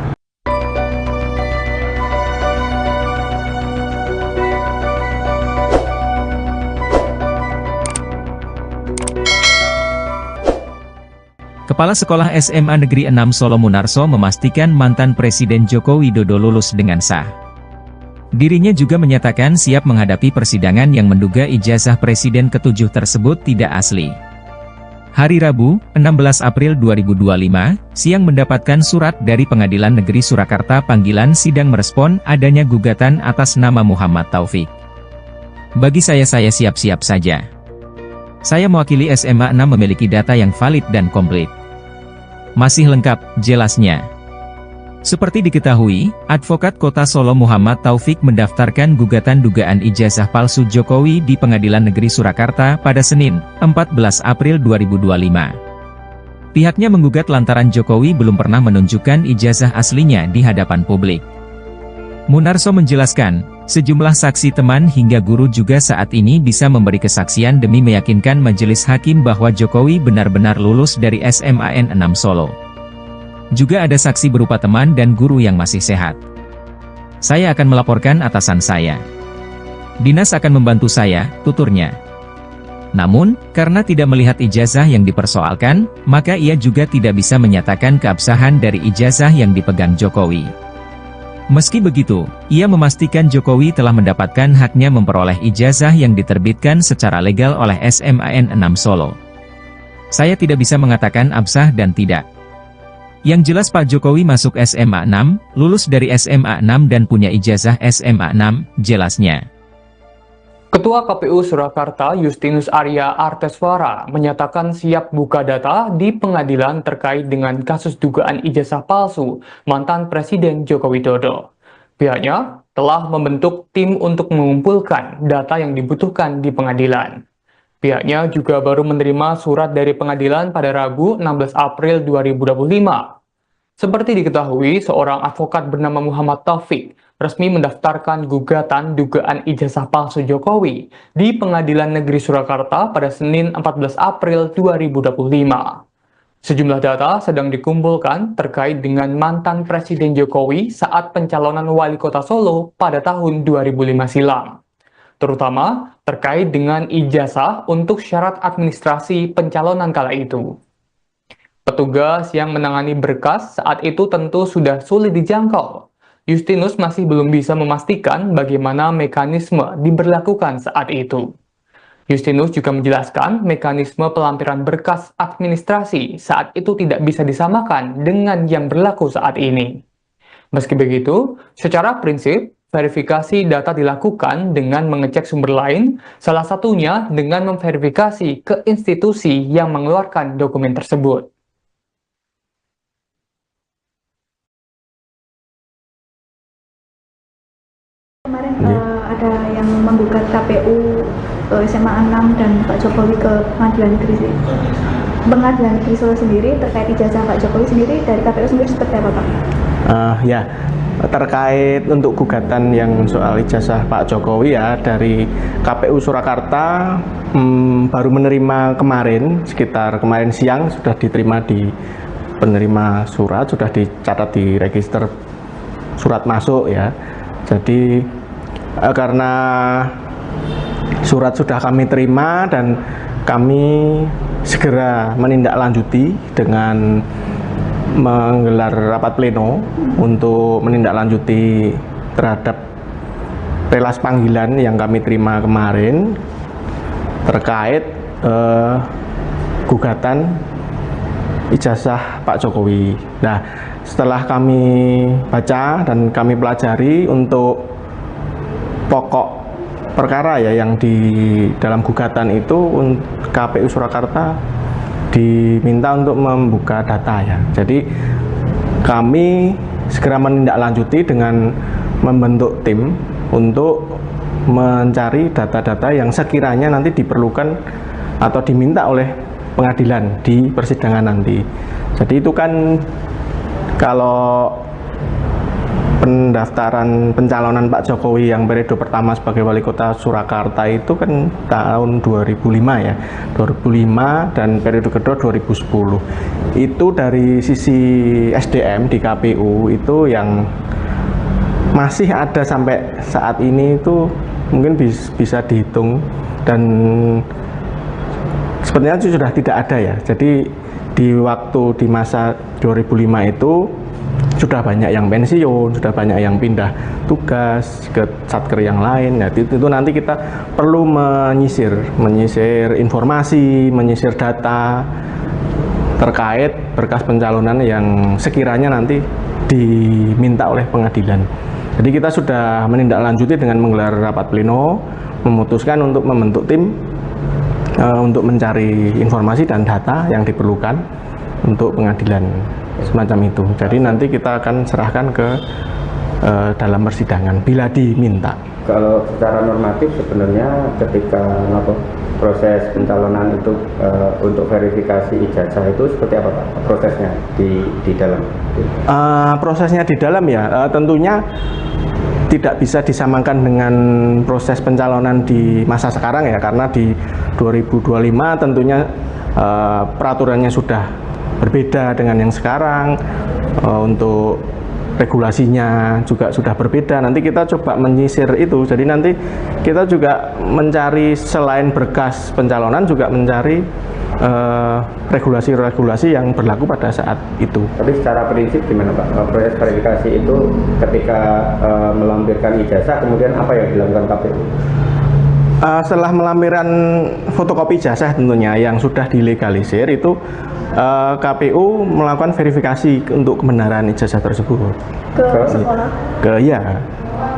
Kepala Sekolah SMA Negeri 6 Solo Munarso memastikan mantan Presiden Joko Widodo lulus dengan sah. Dirinya juga menyatakan siap menghadapi persidangan yang menduga ijazah Presiden ke-7 tersebut tidak asli. Hari Rabu, 16 April 2025, siang mendapatkan surat dari Pengadilan Negeri Surakarta panggilan sidang merespon adanya gugatan atas nama Muhammad Taufik. Bagi saya siap-siap saja. Saya mewakili SMA 6 memiliki data yang valid dan komplit. Masih lengkap, jelasnya. Seperti diketahui, Advokat Kota Solo Muhammad Taufik mendaftarkan gugatan dugaan ijazah palsu Jokowi di Pengadilan Negeri Surakarta pada Senin, 14 April 2025. Pihaknya menggugat lantaran Jokowi belum pernah menunjukkan ijazah aslinya di hadapan publik. Munarso menjelaskan, sejumlah saksi teman hingga guru juga saat ini bisa memberi kesaksian demi meyakinkan majelis hakim bahwa Jokowi benar-benar lulus dari SMAN 6 Solo. Juga ada saksi berupa teman dan guru yang masih sehat. Saya akan melaporkan atasan saya. Dinas akan membantu saya, tuturnya. Namun, karena tidak melihat ijazah yang dipersoalkan, maka ia juga tidak bisa menyatakan keabsahan dari ijazah yang dipegang Jokowi. Meski begitu, ia memastikan Jokowi telah mendapatkan haknya memperoleh ijazah yang diterbitkan secara legal oleh SMAN 6 Solo. Saya tidak bisa mengatakan absah dan tidak. Yang jelas Pak Jokowi masuk SMA 6, lulus dari SMA 6 dan punya ijazah SMA 6, jelasnya. Ketua KPU Surakarta Justinus Arya Arteswara menyatakan siap buka data di pengadilan terkait dengan kasus dugaan ijazah palsu mantan Presiden Joko Widodo. Pihaknya telah membentuk tim untuk mengumpulkan data yang dibutuhkan di pengadilan. Pihaknya juga baru menerima surat dari pengadilan pada Rabu 16 April 2025. Seperti diketahui, seorang advokat bernama Muhammad Taufik resmi mendaftarkan gugatan dugaan ijazah palsu Jokowi di Pengadilan Negeri Surakarta pada Senin 14 April 2025. Sejumlah data sedang dikumpulkan terkait dengan mantan Presiden Jokowi saat pencalonan wali kota Solo pada tahun 2005 silam. Terutama terkait dengan ijazah untuk syarat administrasi pencalonan kala itu. Petugas yang menangani berkas saat itu tentu sudah sulit dijangkau. Justinus masih belum bisa memastikan bagaimana mekanisme diberlakukan saat itu. Justinus juga menjelaskan mekanisme pelampiran berkas administrasi saat itu tidak bisa disamakan dengan yang berlaku saat ini. Meski begitu, secara prinsip, verifikasi data dilakukan dengan mengecek sumber lain, salah satunya dengan memverifikasi ke institusi yang mengeluarkan dokumen tersebut. Kemarin ada yang menggugat KPU SMA 6 dan Pak Jokowi ke Pengadilan Negeri Solo sendiri terkait ijazah Pak Jokowi sendiri dari KPU sendiri seperti apa Pak? Ya, terkait untuk gugatan yang soal ijazah Pak Jokowi ya, dari KPU Surakarta baru menerima kemarin, sekitar kemarin siang sudah diterima di penerima surat, sudah dicatat di register surat masuk ya. Jadi karena surat sudah kami terima dan kami segera menindaklanjuti dengan menggelar rapat pleno untuk menindaklanjuti terhadap relas panggilan yang kami terima kemarin terkait gugatan ijazah Pak Jokowi. Nah, setelah kami baca dan kami pelajari untuk pokok perkara ya yang di dalam gugatan itu, KPU Surakarta diminta untuk membuka data ya. Jadi kami segera menindaklanjuti dengan membentuk tim untuk mencari data-data yang sekiranya nanti diperlukan atau diminta oleh pengadilan di persidangan nanti. Jadi itu kan kalau pendaftaran pencalonan Pak Jokowi yang periode pertama sebagai wali kota Surakarta itu kan tahun 2005 ya, 2005, dan periode kedua 2010. Itu dari sisi SDM di KPU itu yang masih ada sampai saat ini itu mungkin bisa dihitung, dan sebenarnya itu sudah tidak ada ya. Jadi di masa 2005 itu sudah banyak yang pensiun, sudah banyak yang pindah tugas ke satker yang lain. Nah, itu nanti kita perlu menyisir informasi, menyisir data terkait berkas pencalonan yang sekiranya nanti diminta oleh pengadilan. Jadi kita sudah menindaklanjuti dengan menggelar rapat pleno, memutuskan untuk membentuk tim untuk mencari informasi dan data yang diperlukan untuk pengadilan semacam itu. Jadi nanti kita akan serahkan ke dalam persidangan bila diminta. Kalau secara normatif sebenarnya ketika proses pencalonan itu untuk verifikasi ijazah itu seperti apa Pak prosesnya di dalam? Prosesnya di dalam ya tentunya tidak bisa disamakan dengan proses pencalonan di masa sekarang ya, karena di 2025 tentunya peraturannya sudah berbeda dengan yang sekarang, untuk regulasinya juga sudah berbeda. Nanti kita coba menyisir itu, jadi nanti kita juga mencari selain berkas pencalonan juga mencari regulasi-regulasi yang berlaku pada saat itu. Tapi secara prinsip gimana Pak? Proses verifikasi itu ketika melampirkan ijazah kemudian apa yang dilakukan KPU? Setelah melampirkan fotokopi ijazah tentunya yang sudah dilegalisir itu KPU melakukan verifikasi untuk kebenaran ijazah tersebut Ke sekolah?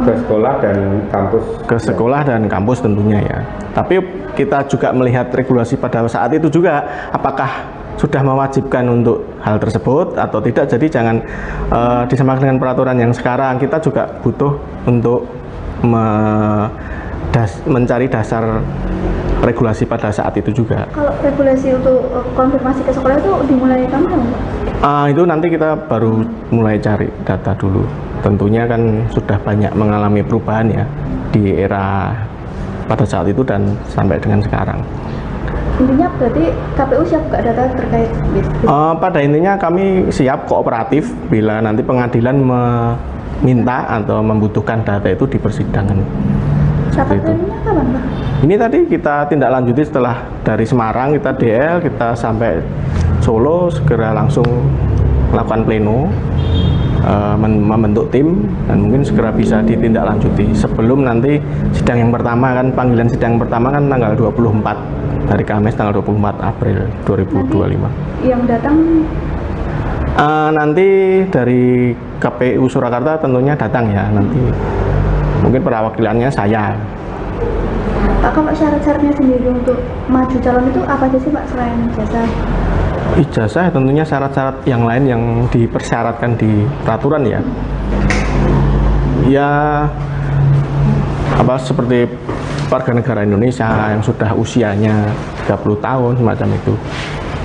Ke sekolah dan kampus. Ke sekolah dan kampus tentunya ya. Tapi kita juga melihat regulasi pada saat itu juga apakah sudah mewajibkan untuk hal tersebut atau tidak. Jadi jangan disamakan dengan peraturan yang sekarang. Kita juga butuh untuk mencari dasar regulasi pada saat itu juga. Kalau regulasi untuk konfirmasi ke sekolah itu dimulai kapan Pak? Itu nanti kita baru mulai cari data dulu. Tentunya kan sudah banyak mengalami perubahan ya di era pada saat itu dan sampai dengan sekarang. Intinya berarti KPU siap buka data terkait pada intinya kami siap kooperatif bila nanti pengadilan meminta atau membutuhkan data itu di persidangan. Rapat plenonya kapan Pak? Ini tadi kita tindak lanjuti setelah dari Semarang kita DL, kita sampai Solo, segera langsung melakukan pleno, membentuk tim, dan mungkin segera bisa ditindaklanjuti sebelum nanti sidang yang pertama kan, panggilan sidang pertama kan tanggal 24 hari Kamis tanggal 24 April 2025. Nanti yang datang nanti dari KPU Surakarta tentunya datang ya, nanti mungkin perwakilannya saya. Pak, kalau syarat-syaratnya sendiri untuk maju calon itu apa aja sih Pak selain ijazah? Ijazah tentunya syarat-syarat yang lain yang dipersyaratkan di peraturan ya. Ya seperti warga negara Indonesia yang sudah usianya 30 tahun semacam itu.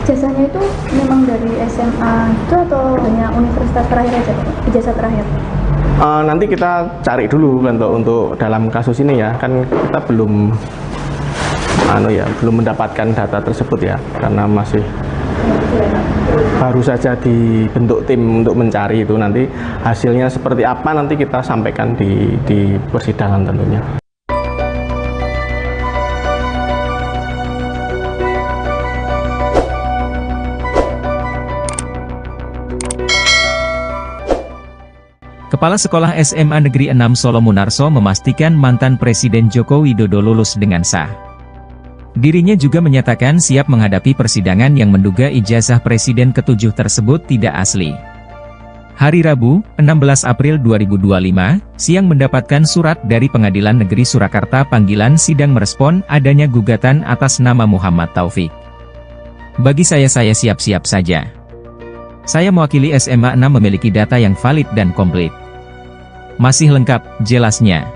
Ijazahnya itu memang dari SMA itu atau hanya universitas terakhir aja Pak? Ijazah terakhir? Nanti kita cari dulu untuk dalam kasus ini ya, kan kita belum mendapatkan data tersebut ya, karena masih baru saja dibentuk tim untuk mencari itu. Nanti hasilnya seperti apa nanti kita sampaikan di persidangan tentunya. Kepala Sekolah SMA Negeri 6 Solo Munarso memastikan mantan Presiden Joko Widodo lulus dengan sah. Dirinya juga menyatakan siap menghadapi persidangan yang menduga ijazah Presiden ke-7 tersebut tidak asli. Hari Rabu, 16 April 2025, siang mendapatkan surat dari Pengadilan Negeri Surakarta panggilan sidang merespon adanya gugatan atas nama Muhammad Taufik. Bagi saya siap-siap saja. Saya mewakili SMA 6 memiliki data yang valid dan komplit. Masih lengkap, jelasnya.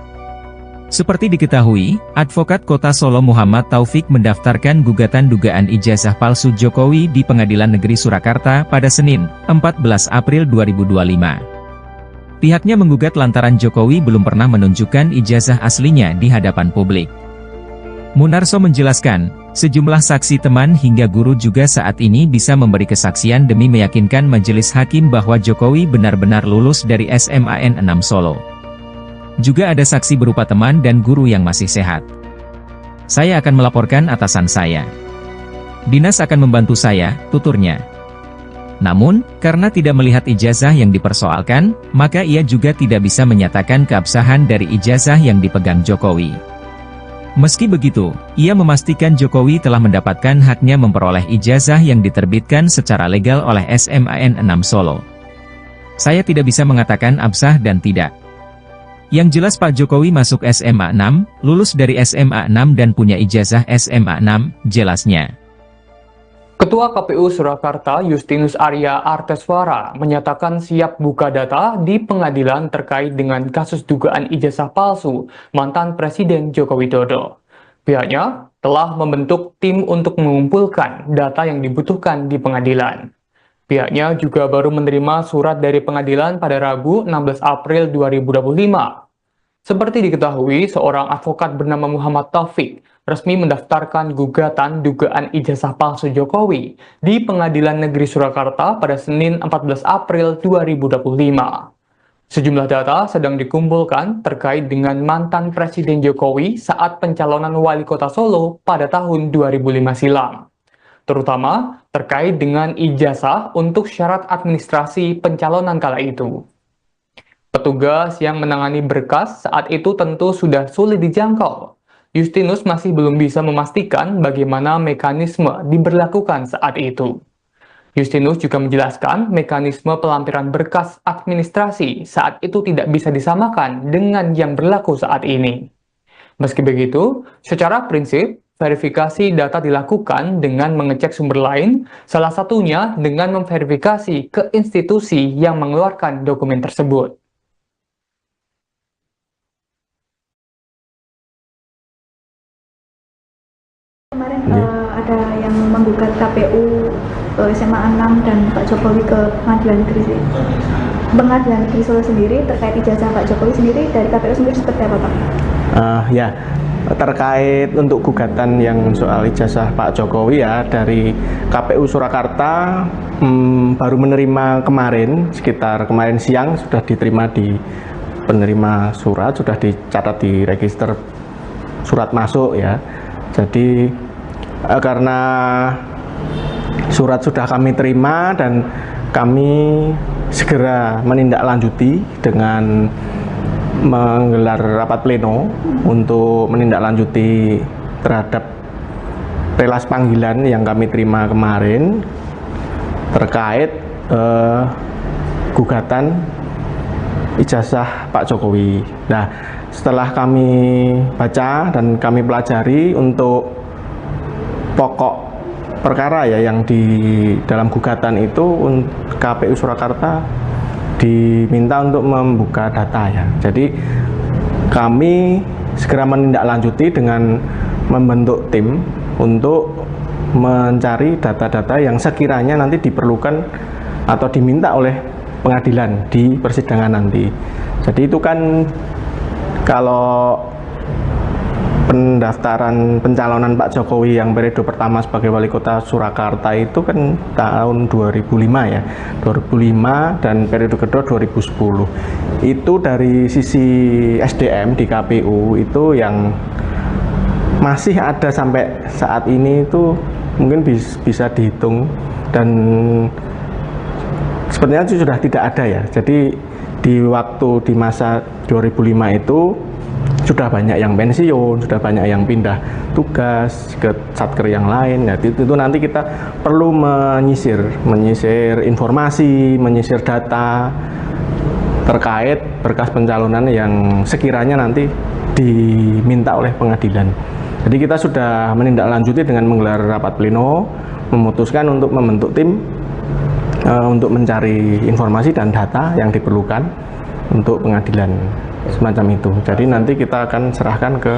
Seperti diketahui, Advokat Kota Solo Muhammad Taufik mendaftarkan gugatan dugaan ijazah palsu Jokowi di Pengadilan Negeri Surakarta pada Senin, 14 April 2025. Pihaknya menggugat lantaran Jokowi belum pernah menunjukkan ijazah aslinya di hadapan publik. Munarso menjelaskan, sejumlah saksi teman hingga guru juga saat ini bisa memberi kesaksian demi meyakinkan majelis hakim bahwa Jokowi benar-benar lulus dari SMAN 6 Solo. Juga ada saksi berupa teman dan guru yang masih sehat. Saya akan melaporkan atasan saya. Dinas akan membantu saya, tuturnya. Namun, karena tidak melihat ijazah yang dipersoalkan, maka ia juga tidak bisa menyatakan keabsahan dari ijazah yang dipegang Jokowi. Meski begitu, ia memastikan Jokowi telah mendapatkan haknya memperoleh ijazah yang diterbitkan secara legal oleh SMAN 6 Solo. Saya tidak bisa mengatakan absah dan tidak. Yang jelas Pak Jokowi masuk SMA 6, lulus dari SMA 6 dan punya ijazah SMA 6, jelasnya. Ketua KPU Surakarta Justinus Arya Arteswara menyatakan siap buka data di pengadilan terkait dengan kasus dugaan ijazah palsu mantan Presiden Joko Widodo. Pihaknya telah membentuk tim untuk mengumpulkan data yang dibutuhkan di pengadilan. Pihaknya juga baru menerima surat dari pengadilan pada Rabu 16 April 2025. Seperti diketahui, seorang advokat bernama Muhammad Taufik resmi mendaftarkan gugatan dugaan ijazah palsu Jokowi di Pengadilan Negeri Surakarta pada Senin 14 April 2025. Sejumlah data sedang dikumpulkan terkait dengan mantan Presiden Jokowi saat pencalonan wali kota Solo pada tahun 2005 silam. Terutama terkait dengan ijazah untuk syarat administrasi pencalonan kala itu. Petugas yang menangani berkas saat itu tentu sudah sulit dijangkau. Justinus masih belum bisa memastikan bagaimana mekanisme diberlakukan saat itu. Justinus juga menjelaskan mekanisme pelampiran berkas administrasi saat itu tidak bisa disamakan dengan yang berlaku saat ini. Meski begitu, secara prinsip, verifikasi data dilakukan dengan mengecek sumber lain, salah satunya dengan memverifikasi ke institusi yang mengeluarkan dokumen tersebut. Kemarin ada yang menggugat KPU SMA 6 dan Pak Jokowi ke Pengadilan Negeri Solo sendiri terkait ijazah Pak Jokowi sendiri dari KPU sendiri seperti apa Pak? Ya, terkait untuk gugatan yang soal ijazah Pak Jokowi ya dari KPU Surakarta baru menerima kemarin, sekitar kemarin siang sudah diterima di penerima surat, sudah dicatat di register surat masuk ya. Jadi karena surat sudah kami terima dan kami segera menindaklanjuti dengan menggelar rapat pleno untuk menindaklanjuti terhadap relas panggilan yang kami terima kemarin terkait gugatan ijazah Pak Jokowi. Nah, setelah kami baca dan kami pelajari untuk pokok perkara ya yang di dalam gugatan itu, KPU Surakarta diminta untuk membuka data ya. Jadi kami segera menindaklanjuti dengan membentuk tim untuk mencari data-data yang sekiranya nanti diperlukan atau diminta oleh pengadilan di persidangan nanti. Jadi itu kan kalau pendaftaran pencalonan Pak Jokowi yang periode pertama sebagai wali kota Surakarta itu kan tahun 2005 ya, 2005 dan periode kedua 2010. Itu dari sisi SDM di KPU itu yang masih ada sampai saat ini itu mungkin bisa dihitung dan sebenarnya sudah tidak ada ya. Jadi di masa 2005 itu sudah banyak yang pensiun, sudah banyak yang pindah tugas ke satker yang lain. Nah, itu nanti kita perlu menyisir informasi, menyisir data terkait berkas pencalonan yang sekiranya nanti diminta oleh pengadilan. Jadi kita sudah menindaklanjuti dengan menggelar rapat pleno, memutuskan untuk membentuk tim untuk mencari informasi dan data yang diperlukan untuk pengadilan. semacam itu. Jadi nanti kita akan serahkan ke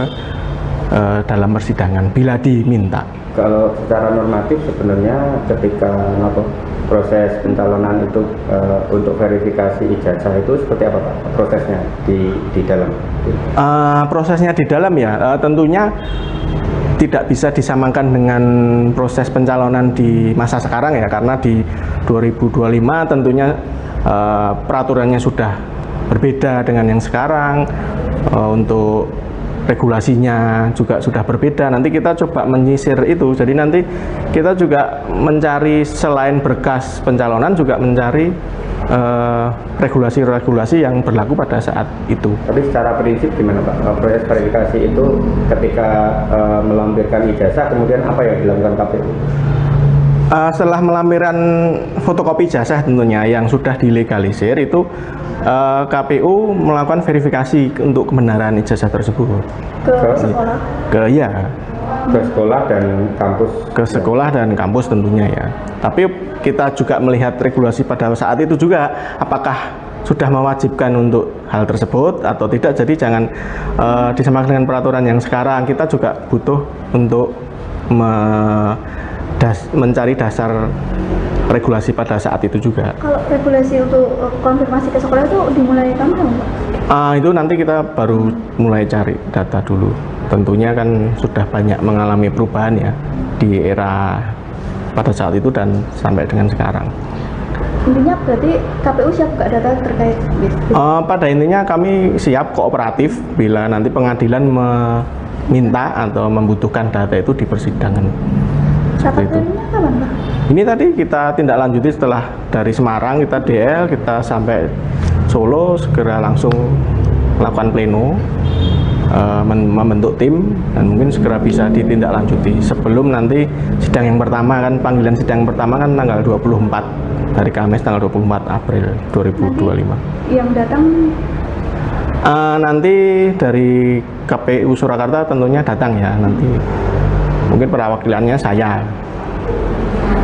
dalam persidangan bila diminta. Kalau secara normatif sebenarnya ketika proses pencalonan itu untuk verifikasi ijazah itu seperti apa Pak prosesnya di dalam? Prosesnya di dalam ya tentunya tidak bisa disamakan dengan proses pencalonan di masa sekarang ya, karena di 2025 tentunya peraturannya sudah berbeda dengan yang sekarang. Untuk regulasinya juga sudah berbeda. Nanti kita coba menyisir itu. Jadi nanti kita juga mencari selain berkas pencalonan juga mencari regulasi-regulasi yang berlaku pada saat itu. Tapi secara prinsip gimana Pak? Proses verifikasi itu ketika melampirkan ijazah kemudian apa yang dilakukan KPU? Setelah melampirkan fotokopi ijazah tentunya yang sudah dilegalisir itu KPU melakukan verifikasi untuk kebenaran ijazah tersebut Ke sekolah? Ke sekolah dan kampus. Ke sekolah dan kampus tentunya ya. Tapi kita juga melihat regulasi pada saat itu juga apakah sudah mewajibkan untuk hal tersebut atau tidak. Jadi jangan disamakan dengan peraturan yang sekarang. Kita juga butuh untuk mencari dasar regulasi pada saat itu juga. Kalau regulasi untuk konfirmasi ke sekolah itu dimulai kapan Pak? Itu nanti kita baru mulai cari data dulu. Tentunya kan sudah banyak mengalami perubahan ya di era pada saat itu dan sampai dengan sekarang. Intinya berarti KPU siap buka data terkait pada intinya kami siap kooperatif bila nanti pengadilan meminta atau membutuhkan data itu di persidangan. Rapat plenonya kapan Pak? Ini tadi kita tindak lanjuti setelah dari Semarang kita DL, kita sampai Solo segera langsung melakukan pleno, membentuk tim dan mungkin segera bisa ditindaklanjuti sebelum nanti sidang yang pertama kan, panggilan sidang pertama kan tanggal 24 dari Kamis tanggal 24 April 2025. Nanti yang datang nanti dari KPU Surakarta tentunya datang ya, nanti mungkin perwakilannya saya.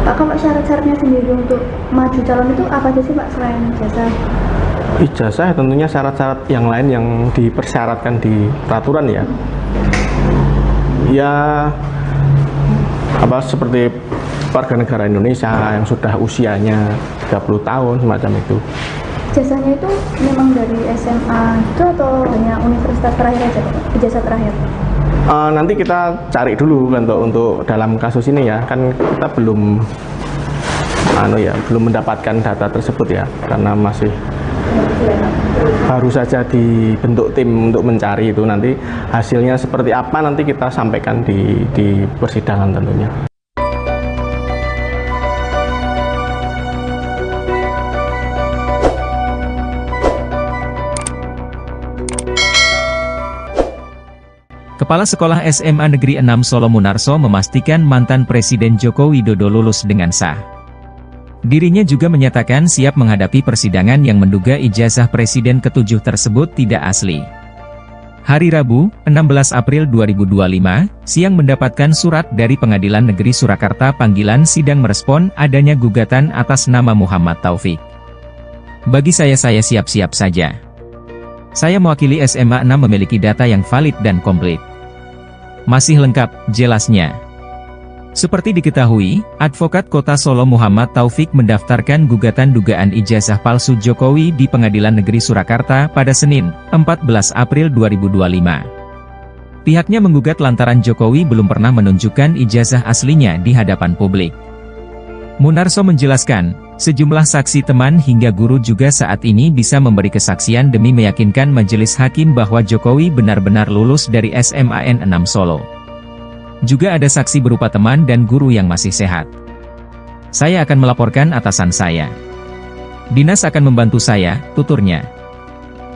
Pak, kalau syarat-syaratnya sendiri untuk maju calon itu apa aja sih Pak selain ijazah? Ijazah tentunya syarat-syarat yang lain yang dipersyaratkan di peraturan ya. Ya seperti warga negara Indonesia yang sudah usianya 30 tahun semacam itu. Ijazahnya itu memang dari SMA itu atau hanya universitas terakhir aja Pak? Ijazah terakhir? Nanti kita cari dulu untuk dalam kasus ini ya, kan kita belum mendapatkan data tersebut ya, karena masih baru saja dibentuk tim untuk mencari itu. Nanti hasilnya seperti apa nanti kita sampaikan di persidangan tentunya. Kepala Sekolah SMA Negeri 6 Solo Munarso memastikan mantan Presiden Joko Widodo lulus dengan sah. Dirinya juga menyatakan siap menghadapi persidangan yang menduga ijazah Presiden ke-7 tersebut tidak asli. Hari Rabu, 16 April 2025, siang mendapatkan surat dari Pengadilan Negeri Surakarta panggilan sidang merespon adanya gugatan atas nama Muhammad Taufik. Bagi saya siap-siap saja. Saya mewakili SMA 6 memiliki data yang valid dan komplit. Masih lengkap, jelasnya. Seperti diketahui, Advokat Kota Solo Muhammad Taufik mendaftarkan gugatan dugaan ijazah palsu Jokowi di Pengadilan Negeri Surakarta pada Senin, 14 April 2025. Pihaknya menggugat lantaran Jokowi belum pernah menunjukkan ijazah aslinya di hadapan publik. Munarso menjelaskan, sejumlah saksi teman hingga guru juga saat ini bisa memberi kesaksian demi meyakinkan majelis hakim bahwa Jokowi benar-benar lulus dari SMAN 6 Solo. Juga ada saksi berupa teman dan guru yang masih sehat. Saya akan melaporkan atasan saya. Dinas akan membantu saya, tuturnya.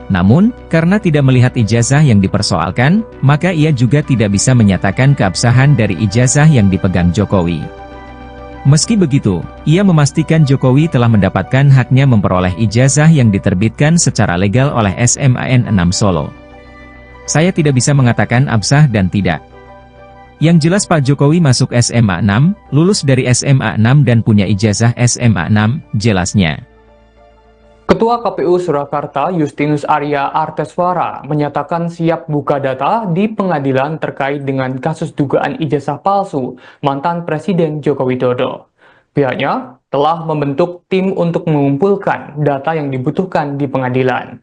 Namun, karena tidak melihat ijazah yang dipersoalkan, maka ia juga tidak bisa menyatakan keabsahan dari ijazah yang dipegang Jokowi. Meski begitu, ia memastikan Jokowi telah mendapatkan haknya memperoleh ijazah yang diterbitkan secara legal oleh SMAN 6 Solo. Saya tidak bisa mengatakan absah dan tidak. Yang jelas Pak Jokowi masuk SMA 6, lulus dari SMA 6 dan punya ijazah SMA 6, jelasnya. Ketua Ketua KPU Surakarta Justinus Arya Arteswara menyatakan siap buka data di pengadilan terkait dengan kasus dugaan ijazah palsu mantan Presiden Joko Widodo. Pihaknya telah membentuk tim untuk mengumpulkan data yang dibutuhkan di pengadilan.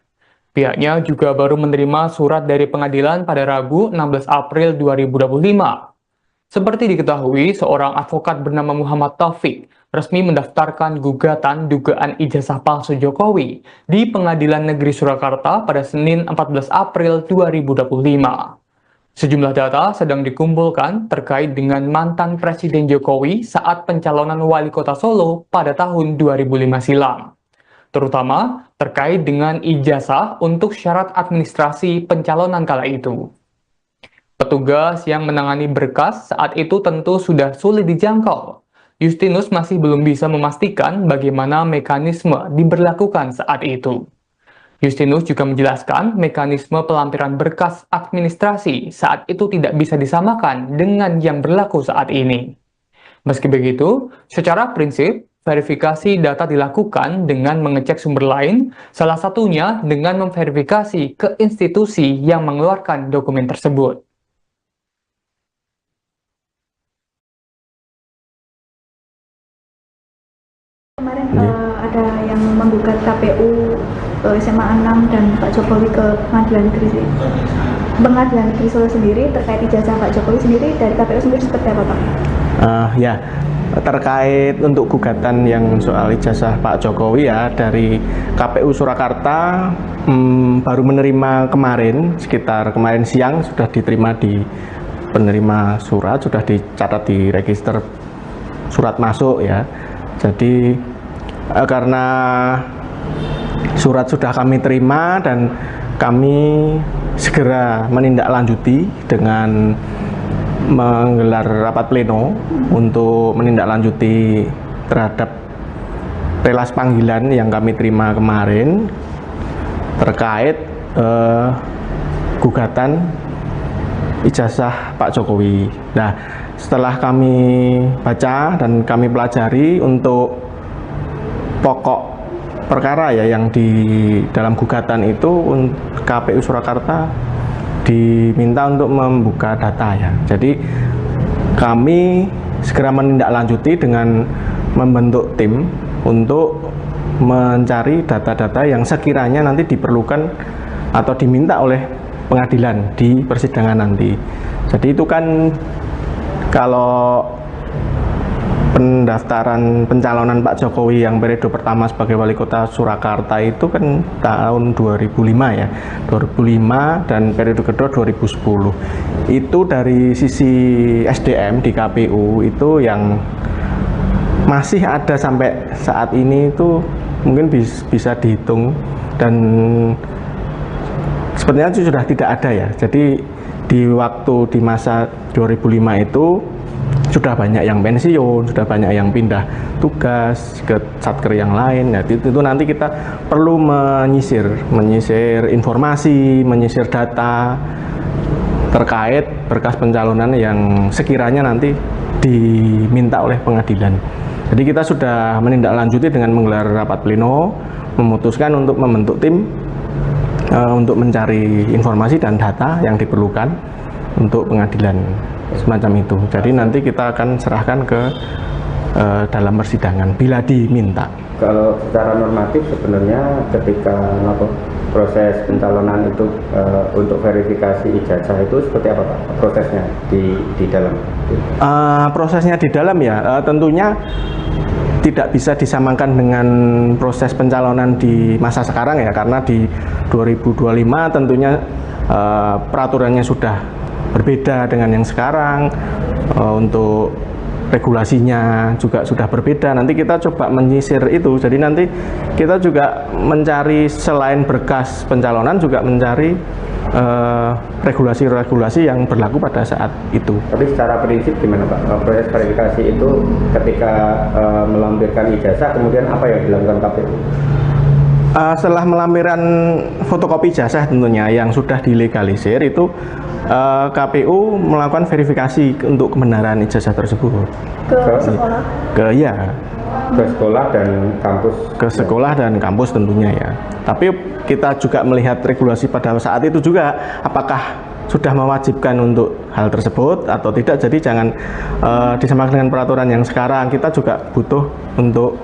Pihaknya juga baru menerima surat dari pengadilan pada Rabu 16 April 2025. Seperti diketahui, seorang advokat bernama Muhammad Taufik resmi mendaftarkan gugatan dugaan ijazah palsu Jokowi di Pengadilan Negeri Surakarta pada Senin 14 April 2025. Sejumlah data sedang dikumpulkan terkait dengan mantan Presiden Jokowi saat pencalonan wali kota Solo pada tahun 2005 silam, terutama terkait dengan ijazah untuk syarat administrasi pencalonan kala itu. Petugas yang menangani berkas saat itu tentu sudah sulit dijangkau. Justinus masih belum bisa memastikan bagaimana mekanisme diberlakukan saat itu. Justinus juga menjelaskan mekanisme pelampiran berkas administrasi saat itu tidak bisa disamakan dengan yang berlaku saat ini. Meski begitu, secara prinsip, verifikasi data dilakukan dengan mengecek sumber lain, salah satunya dengan memverifikasi ke institusi yang mengeluarkan dokumen tersebut. Kemarin ada yang menggugat KPU SMA 6 dan Pak Jokowi ke Pengadilan Negeri Solo sendiri terkait ijazah Pak Jokowi sendiri dari KPU sendiri seperti apa, Pak? Ya, terkait untuk gugatan yang soal ijazah Pak Jokowi ya, dari KPU Surakarta baru menerima kemarin, sekitar kemarin siang sudah diterima di penerima surat, sudah dicatat di register surat masuk ya. Jadi karena surat sudah kami terima dan kami segera menindaklanjuti dengan menggelar rapat pleno untuk menindaklanjuti terhadap relas panggilan yang kami terima kemarin terkait gugatan ijazah Pak Jokowi. Nah, setelah kami baca dan kami pelajari untuk pokok perkara ya yang di dalam gugatan itu, KPU Surakarta diminta untuk membuka data ya. Jadi kami segera menindaklanjuti dengan membentuk tim untuk mencari data-data yang sekiranya nanti diperlukan atau diminta oleh pengadilan di persidangan nanti. Jadi itu kan kalau pendaftaran pencalonan Pak Jokowi yang periode pertama sebagai wali kota Surakarta itu kan tahun 2005 ya, 2005, dan periode kedua 2010. Itu dari sisi SDM di KPU itu yang masih ada sampai saat ini itu mungkin bisa dihitung, dan sebenarnya itu sudah tidak ada ya. Jadi di waktu di masa 2005 itu sudah banyak yang pensiun, sudah banyak yang pindah tugas ke satker yang lain. Nah, itu nanti kita perlu menyisir informasi, menyisir data terkait berkas pencalonan yang sekiranya nanti diminta oleh pengadilan. Jadi kita sudah menindaklanjuti dengan menggelar rapat pleno, memutuskan untuk membentuk tim untuk mencari informasi dan data yang diperlukan untuk pengadilan semacam itu. Jadi nanti kita akan serahkan ke dalam persidangan bila diminta. Kalau secara normatif sebenarnya ketika proses pencalonan itu untuk verifikasi ijazah itu seperti apa Pak prosesnya di dalam? Prosesnya di dalam ya tentunya tidak bisa disamakan dengan proses pencalonan di masa sekarang ya, karena di 2025 tentunya peraturannya sudah berbeda dengan yang sekarang, untuk regulasinya juga sudah berbeda. Nanti kita coba menyisir itu, jadi nanti kita juga mencari selain berkas pencalonan juga mencari regulasi-regulasi yang berlaku pada saat itu. Tapi secara prinsip gimana Pak? Proses verifikasi itu ketika melampirkan ijazah kemudian apa yang dilakukan KPU? Setelah melampiran fotokopi ijazah tentunya yang sudah dilegalisir itu KPU melakukan verifikasi untuk kebenaran ijazah tersebut Ke sekolah? ke sekolah dan kampus. Ke sekolah dan kampus tentunya ya. Tapi kita juga melihat regulasi pada saat itu juga apakah sudah mewajibkan untuk hal tersebut atau tidak. Jadi jangan disamakan dengan peraturan yang sekarang. Kita juga butuh untuk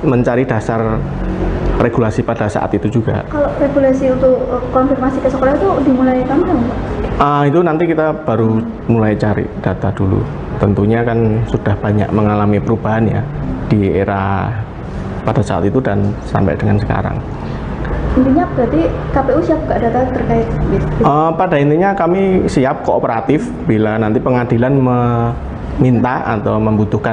mencari dasar regulasi pada saat itu juga. Kalau regulasi untuk konfirmasi ke sekolah itu dimulai kapan, Pak? Itu nanti kita baru mulai cari data dulu. Tentunya kan sudah banyak mengalami perubahan ya di era pada saat itu dan sampai dengan sekarang. Intinya berarti KPU siap buka data terkait pada intinya kami siap kooperatif bila nanti pengadilan meminta atau membutuhkan